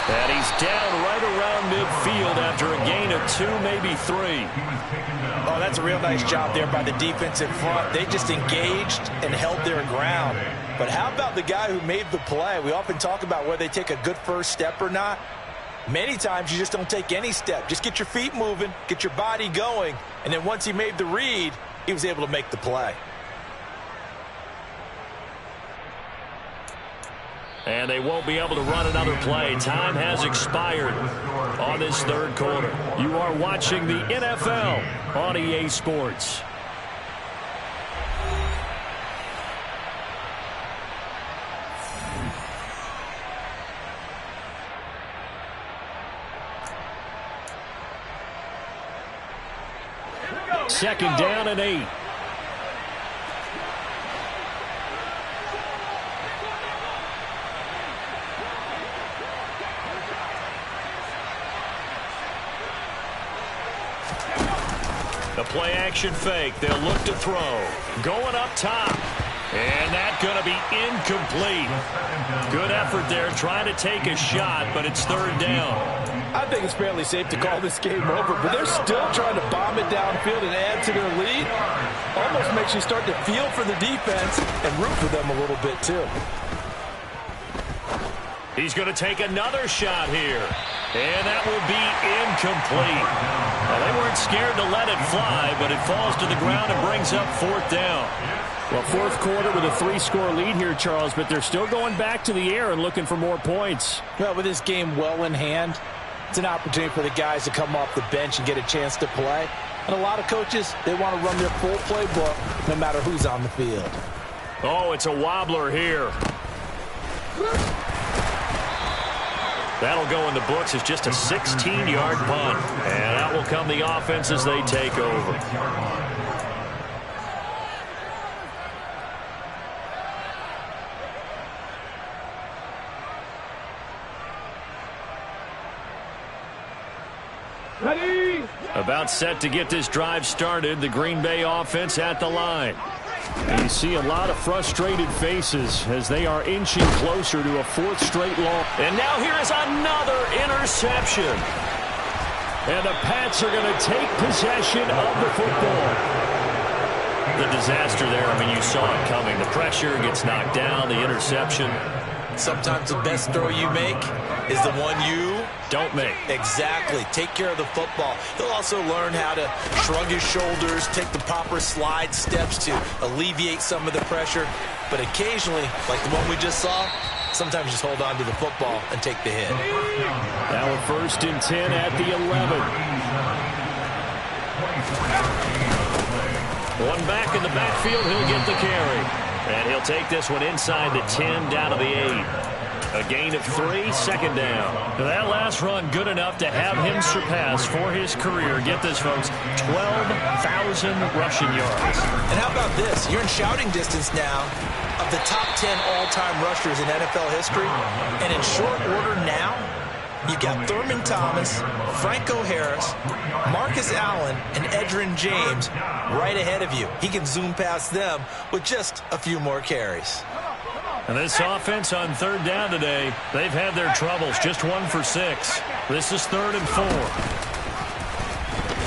And he's down right around midfield after a gain of 2, maybe 3. Oh, that's a real nice job there by the defensive front. They just engaged and held their ground. But how about the guy who made the play? We often talk about whether they take a good first step or not. Many times you just don't take any step. Just get your feet moving, get your body going, and then once he made the read, he was able to make the play. And they won't be able to run another play. Time has expired on this third quarter. You are watching the NFL on EA Sports. Second down and 8. The play action fake. They'll look to throw. Going up top. And that's going to be incomplete. Good effort there trying to take a shot, but it's third down. I think it's fairly safe to call this game over, but they're still trying to bomb it downfield and add to their lead. Almost makes you start to feel for the defense and root for them a little bit too. He's going to take another shot here. And that will be incomplete. Well, they weren't scared to let it fly, but it falls to the ground and brings up fourth down. Well, fourth quarter with a 3-score lead here, Charles, but they're still going back to the air and looking for more points. Well, with this game well in hand, it's an opportunity for the guys to come off the bench and get a chance to play. And a lot of coaches, they want to run their full playbook no matter who's on the field. Oh, it's a wobbler here. That'll go in the books as just a 16-yard punt. And that will come the offense as they take over. Ready? About set to get this drive started. The Green Bay offense at the line. And you see a lot of frustrated faces as they are inching closer to a 4th straight loss. And now here is another interception. And the Pats are going to take possession of the football. The disaster there, I mean, you saw it coming. The pressure gets knocked down, the interception. Sometimes the best throw you make is the one you don't make. Exactly. Take care of the football. He'll also learn how to shrug his shoulders, take the proper slide steps to alleviate some of the pressure. But occasionally, like the one we just saw, sometimes just hold on to the football and take the hit. Now a 1st and 10 at the 11. One back in the backfield, he'll get the carry. And he'll take this one inside the 10, down to the 8. A gain of 3, second down. That last run good enough to have him surpass for his career. Get this, folks, 12,000 rushing yards. And how about this? You're in shouting distance now of the top 10 all-time rushers in NFL history. And in short order now, you've got Thurman Thomas, Franco Harris, Marcus Allen, and Edgerrin James right ahead of you. He can zoom past them with just a few more carries. And this offense on third down today, they've had their troubles. Just 1 for 6. This is 3rd and 4.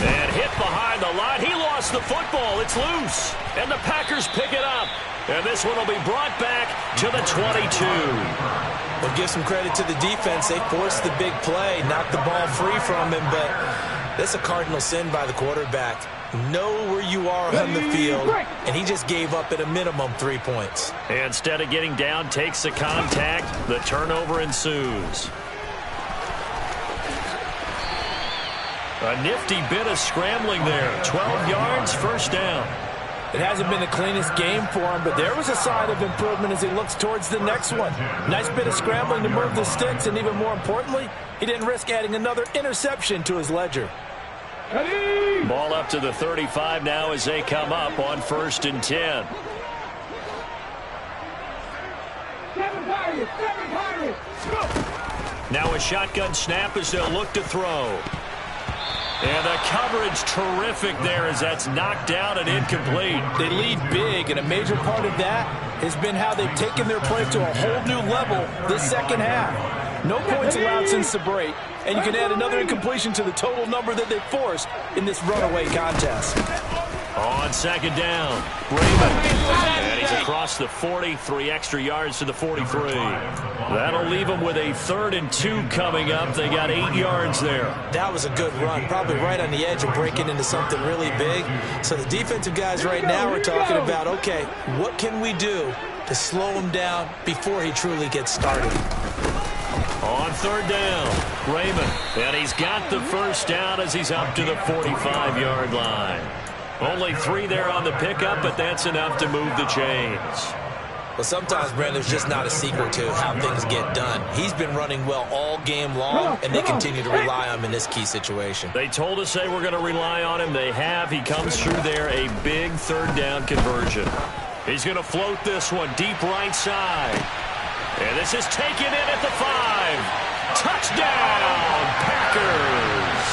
And hit behind the line. He lost the football. It's loose. And the Packers pick it up. And this one will be brought back to the 22. Well, give some credit to the defense. They forced the big play, knocked the ball free from him, but that's a cardinal sin by the quarterback. Know where you are on the field, and he just gave up at a minimum 3 points. Instead of getting down, takes the contact. The turnover ensues. A nifty bit of scrambling there. 12 yards, first down. It hasn't been the cleanest game for him, but there was a sign of improvement as he looks towards the next one. Nice bit of scrambling to move the sticks, and even more importantly, he didn't risk adding another interception to his ledger. Ball up to the 35 now as they come up on 1st and 10. Now a shotgun snap as they'll look to throw. And the coverage terrific there as that's knocked down and incomplete. They lead big, and a major part of that has been how they've taken their play to a whole new level this second half. No points allowed since the break, and you can add another incompletion to the total number that they forced in this runaway contest. On 2nd down, Raymond. And he's across the 40, 3 extra yards to the 43. That'll leave them with a 3rd and 2 coming up. They got 8 yards there. That was a good run, probably right on the edge of breaking into something really big. So the defensive guys right now are talking about, okay, what can we do to slow him down before he truly gets started? On 3rd down, Raymond. And he's got the first down as he's up to the 45-yard line. Only 3 there on the pickup, but that's enough to move the chains. Well, sometimes, Brandon, there's just not a secret to how things get done. He's been running well all game long, and they continue to rely on him in this key situation. They told us they were going to rely on him. They have. He comes through there, a big 3rd down conversion. He's going to float this one deep right side. And this is taken in at the 5. Touchdown, Packers.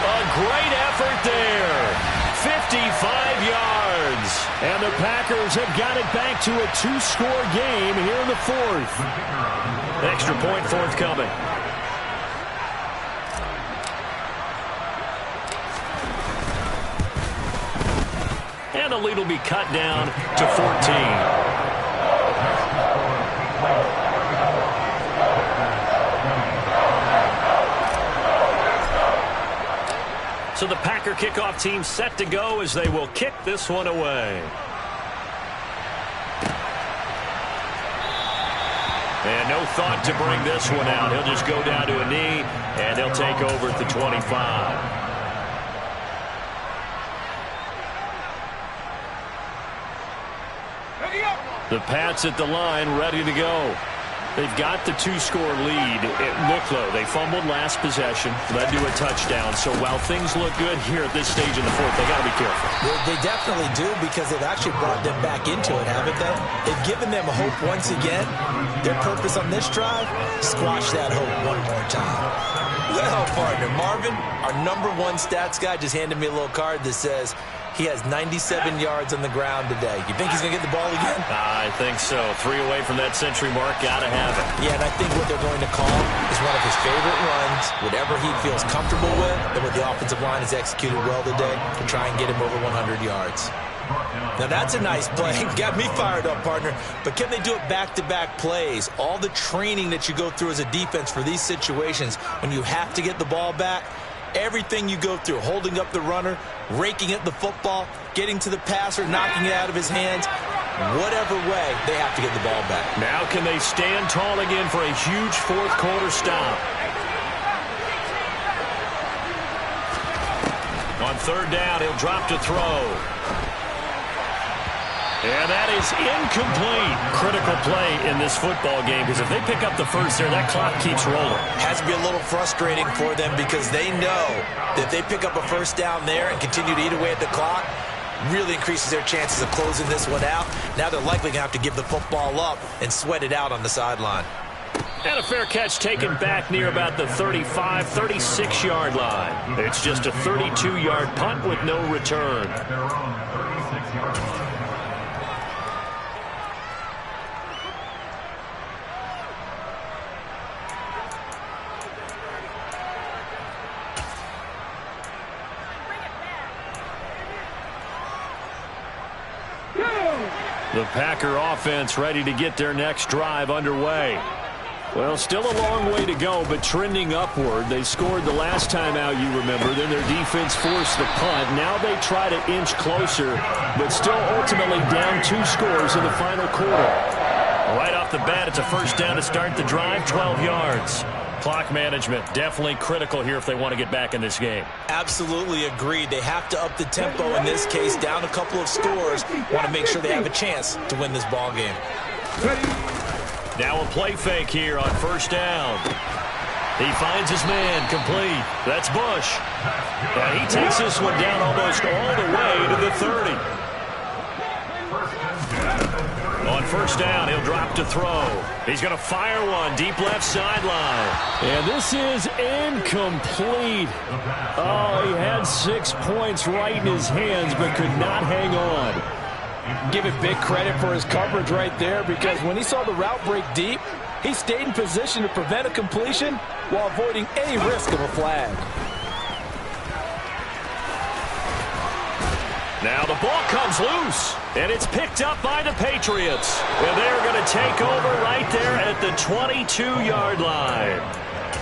A great effort there. 55 yards. And the Packers have got it back to a 2-score game here in the 4th. Extra point forthcoming. And the lead will be cut down to 14. So the Packer kickoff team set to go as they will kick this one away. And no thought to bring this one out. He'll just go down to a knee, and they'll take over at the 25. The Pats at the line, ready to go. They've got the 2-score lead. Look, though, they fumbled last possession, led to a touchdown. So while things look good here at this stage in the 4th, they got to be careful. They definitely do, because they've actually brought them back into it, haven't they? They've given them hope once again. Their purpose on this drive, squash that hope one more time. Well, partner, Marvin, our #1 stats guy, just handed me a little card that says he has 97 yards on the ground today. You think he's going to get the ball again? I think so. 3 away from that century mark. Got to have it. Yeah, and I think what they're going to call is one of his favorite runs, whatever he feels comfortable with, and what the offensive line has executed well today to try and get him over 100 yards. Now, that's a nice play. Got me fired up, partner. But can they do it back-to-back plays? All the training that you go through as a defense for these situations, when you have to get the ball back, everything you go through, holding up the runner, raking at the football, getting to the passer, knocking it out of his hands, whatever way, they have to get the ball back. Now can they stand tall again for a huge 4th quarter stop? On 3rd down, he'll drop to throw. And that is incomplete. Critical play in this football game, because if they pick up the first there, that clock keeps rolling. Has to be a little frustrating for them, because they know that if they pick up a first down there and continue to eat away at the clock, really increases their chances of closing this one out. Now they're likely going to have to give the football up and sweat it out on the sideline. And a fair catch taken back near about the 35, 36-yard line. It's just a 32-yard punt with no return. The Packer offense ready to get their next drive underway. Well, still a long way to go, but trending upward. They scored the last time out, you remember. Then their defense forced the punt. Now they try to inch closer, but still ultimately down 2 scores in the final quarter. Right off the bat, it's a first down to start the drive, 12 yards. Clock management, definitely critical here if they want to get back in this game. Absolutely agreed. They have to up the tempo in this case, down a couple of scores. Want to make sure they have a chance to win this ball game. Now a play fake here on first down. He finds his man, complete. That's Bush. And he takes this one down almost all the way to the 30. On first down, he'll drop to throw. He's going to fire one deep left sideline. And this is incomplete. Oh, he had 6 points right in his hands but could not hang on. Give it big credit for his coverage right there, because when he saw the route break deep, he stayed in position to prevent a completion while avoiding any risk of a flag. Now the ball comes loose, and it's picked up by the Patriots. And they're going to take over right there at the 22-yard line.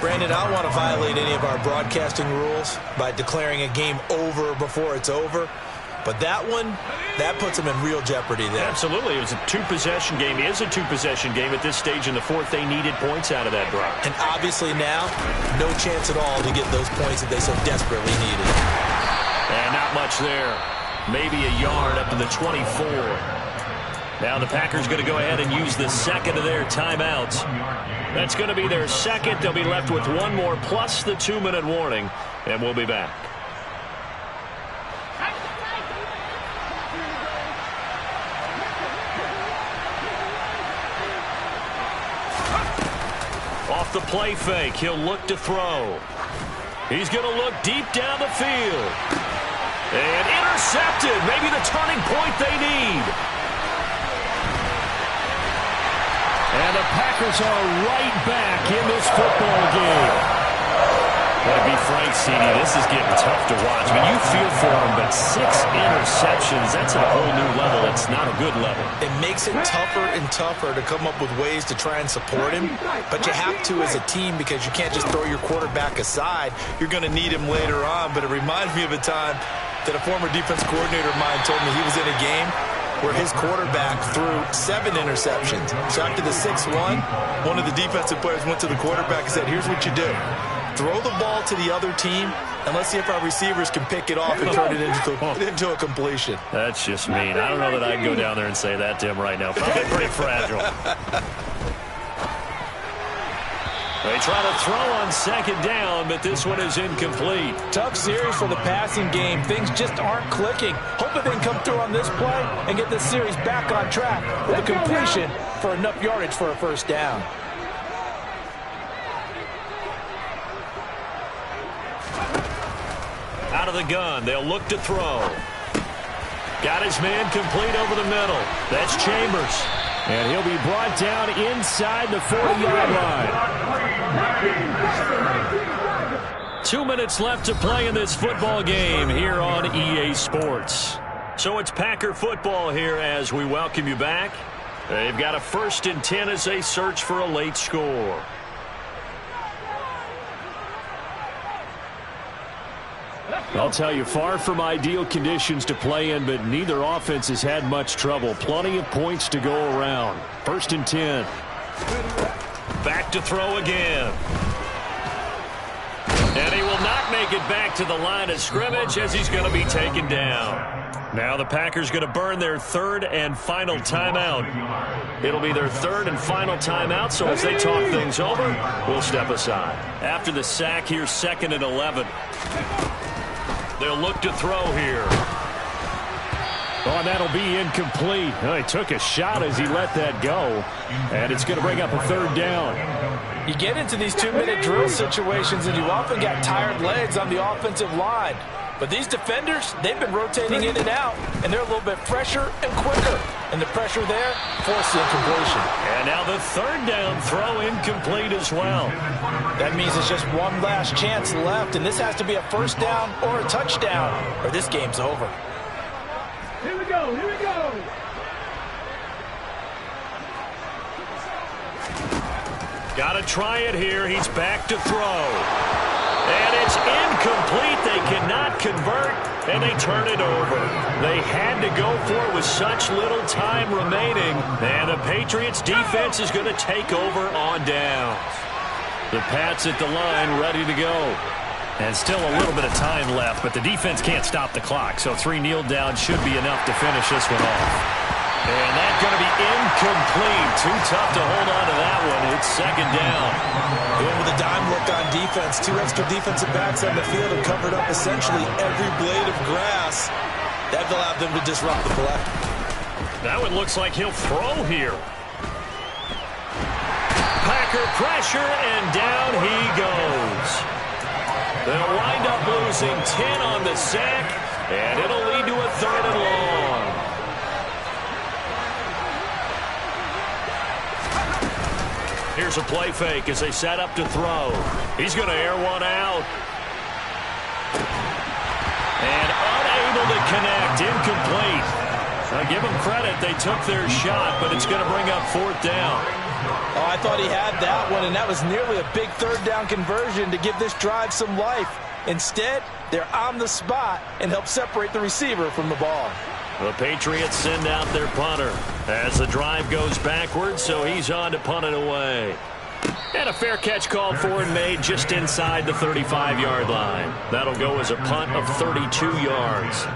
Brandon, I don't want to violate any of our broadcasting rules by declaring a game over before it's over. But that one, that puts them in real jeopardy there. Absolutely. It was a two-possession game. It is a two-possession game at this stage in the fourth. They needed points out of that drive. And obviously now, no chance at all to get those points that they so desperately needed. And not much there. Maybe a yard up to the 24. Now the Packers going to go ahead and use the second of their timeouts. That's going to be their second. They'll be left with one more plus the 2-minute warning. And we'll be back. Off the play fake, he'll look to throw. He's going to look deep down the field. And intercepted. Maybe the turning point they need. And the Packers are right back in this football game. But to be frank, CD, this is getting tough to watch. I mean, you feel for him, but 6 interceptions, that's at a whole new level. It's not a good level. It makes it tougher and tougher to come up with ways to try and support him. But you have to as a team, because you can't just throw your quarterback aside. You're going to need him later on. But it reminds me of a time that a former defense coordinator of mine told me he was in a game where his quarterback threw 7 interceptions. So after the 6th one of the defensive players went to the quarterback and said, here's what you do. Throw the ball to the other team, and let's see if our receivers can pick it off and turn it into a completion. That's just mean. I don't know that I can go down there and say that to him right now. Probably pretty fragile. They try to throw on second down, but this one is incomplete. Tough series for the passing game. Things just aren't clicking. Hope that they can come through on this play and get this series back on track with a completion for enough yardage for a first down. Out of the gun, they'll look to throw. Got his man complete over the middle. That's Chambers. And he'll be brought down inside the 40-yard line. 2 minutes left to play in this football game here on EA Sports. So it's Packer football here as we welcome you back. They've got a 1st and 10 as they search for a late score. I'll tell you, far from ideal conditions to play in, but neither offense has had much trouble. Plenty of points to go around. 1st and 10. Back to throw again. And he will not make it back to the line of scrimmage as he's going to be taken down. Now the Packers going to burn their 3rd and final timeout. It'll be their 3rd and final timeout, so as they talk things over, we'll step aside. After the sack, here's 2nd and 11. They'll look to throw here. Oh, and that'll be incomplete. Oh, he took a shot as he let that go. And it's going to bring up a 3rd down. You get into these 2-minute drill situations, and you often got tired legs on the offensive line. But these defenders, they've been rotating in and out, and they're a little bit fresher and quicker. And the pressure there forced the incompletion. And now the 3rd down throw incomplete as well. That means it's just one last chance left, and this has to be a first down or a touchdown, or this game's over. Here we go, here we go. Got to try it here. He's back to throw. And it's incomplete. They cannot convert, and they turn it over. They had to go for it with such little time remaining. And the Patriots defense is going to take over on downs. The Pats at the line, ready to go. And still a little bit of time left, but the defense can't stop the clock, so 3 kneel downs should be enough to finish this one off. And that's going to be incomplete. Too tough to hold on to that one. It's second down. Going with a dime look on defense. 2 extra defensive backs on the field have covered up essentially every blade of grass. That allowed them to disrupt the play. That one looks like he'll throw here. Packer pressure, and down he goes. They'll wind up losing 10 on the sack, and it'll lead to a 3rd and long. Here's a play fake as they set up to throw. He's going to air one out. And unable to connect, incomplete. I give them credit, they took their shot, but it's going to bring up 4th down. Oh, I thought he had that one, and that was nearly a big 3rd down conversion to give this drive some life. Instead, they're on the spot and help separate the receiver from the ball. The Patriots send out their punter as the drive goes backwards, so he's on to punt it away. And a fair catch called for and made just inside the 35-yard line. That'll go as a punt of 32 yards.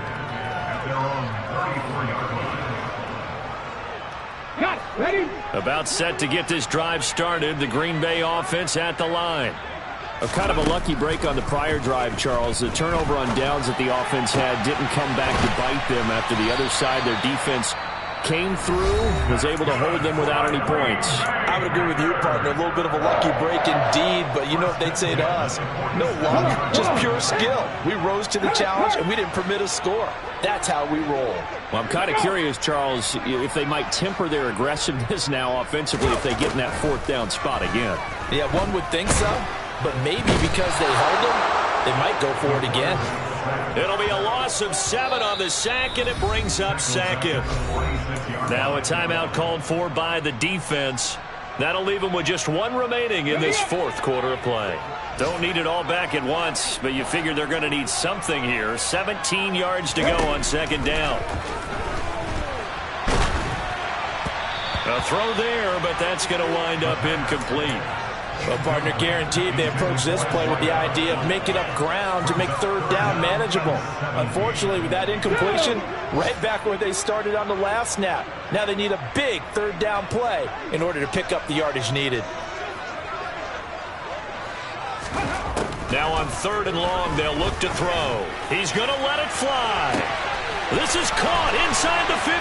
Ready? About set to get this drive started, the Green Bay offense at the line. A kind of a lucky break on the prior drive, Charles. The turnover on downs that the offense had didn't come back to bite them after the other side. Their defense came through, was able to hold them without any points. I would agree with you, partner. A little bit of a lucky break indeed, but you know what they'd say to us? No luck, just pure skill. We rose to the challenge, and we didn't permit a score. That's how we roll. Well, I'm kind of curious, Charles, if they might temper their aggressiveness now offensively if they get in that 4th down spot again. Yeah, one would think so, but maybe because they held them, they might go for it again. It'll be a loss of 7 on the sack, and it brings up 2nd. Now a timeout called for by the defense. That'll leave them with just 1 remaining in this 4th quarter of play. Don't need it all back at once, but you figure they're going to need something here. 17 yards to go on 2nd down. A throw there, but that's going to wind up incomplete. Well, partner, guaranteed they approach this play with the idea of making up ground to make 3rd down manageable. Unfortunately, with that incompletion, right back where they started on the last snap. Now they need a big 3rd down play in order to pick up the yardage needed. Now on 3rd and long, they'll look to throw. He's going to let it fly. This is caught inside the 15.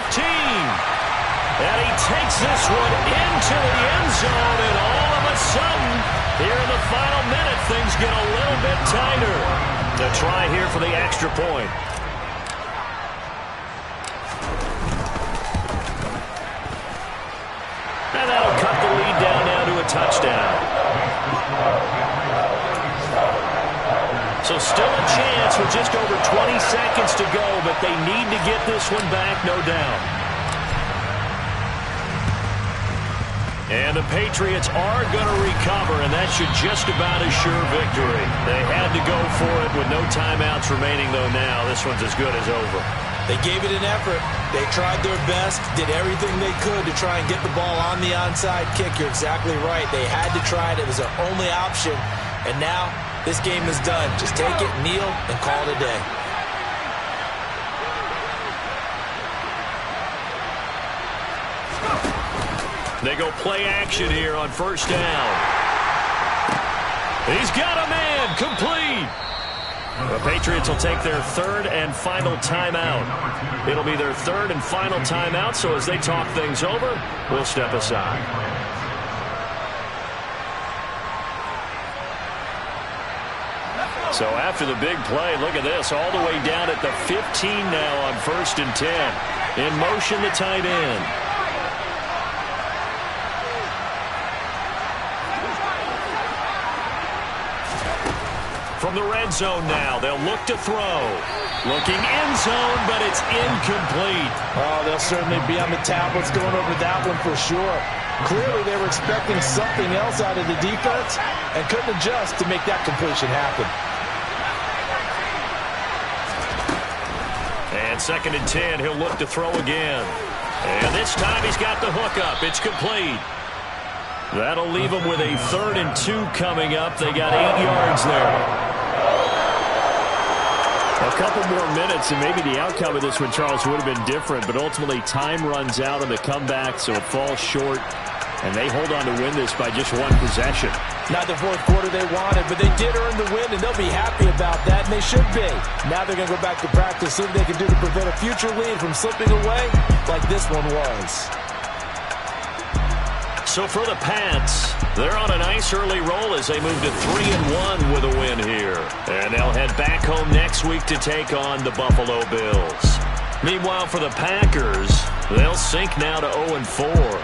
And he takes this one into the end zone, and all of a sudden, here in the final minute, things get a little bit tighter. The try here for the extra point. And that'll cut the lead down now to a touchdown. So still a chance with just over 20 seconds to go, but they need to get this one back, no doubt. And the Patriots are going to recover, and that should just about assure victory. They had to go for it with no timeouts remaining, though now this one's as good as over. They gave it an effort. They tried their best, did everything they could to try and get the ball on the onside kick. You're exactly right. They had to try it. It was their only option. And now this game is done. Just take it, kneel, and call it a day. They go play action here on 1st down. He's got a man, complete. The Patriots will take their 3rd and final timeout. It'll be their 3rd and final timeout, so as they talk things over, we'll step aside. So after the big play, look at this, all the way down at the 15 now on 1st and 10. In motion, the tight end. From the red zone now, they'll look to throw. Looking end zone, but it's incomplete. Oh, they'll certainly be on the tablets going over that one for sure. Clearly, they were expecting something else out of the defense and couldn't adjust to make that completion happen. And 2nd and 10, he'll look to throw again. And this time he's got the hook up. It's complete. That'll leave them with a 3rd and 2 coming up. They got 8 yards there. A couple more minutes, and maybe the outcome of this one, Charles, would have been different. But ultimately, time runs out on the comeback, so it falls short. And they hold on to win this by just 1 possession. Not the fourth quarter they wanted, but they did earn the win, and they'll be happy about that, and they should be. Now they're going to go back to practice, see what they can do to prevent a future lead from slipping away like this one was. So for the Pats, they're on a nice early roll as they move to 3-1 with a win here. And they'll head back home next week to take on the Buffalo Bills. Meanwhile, for the Packers, they'll sink now to 0-4.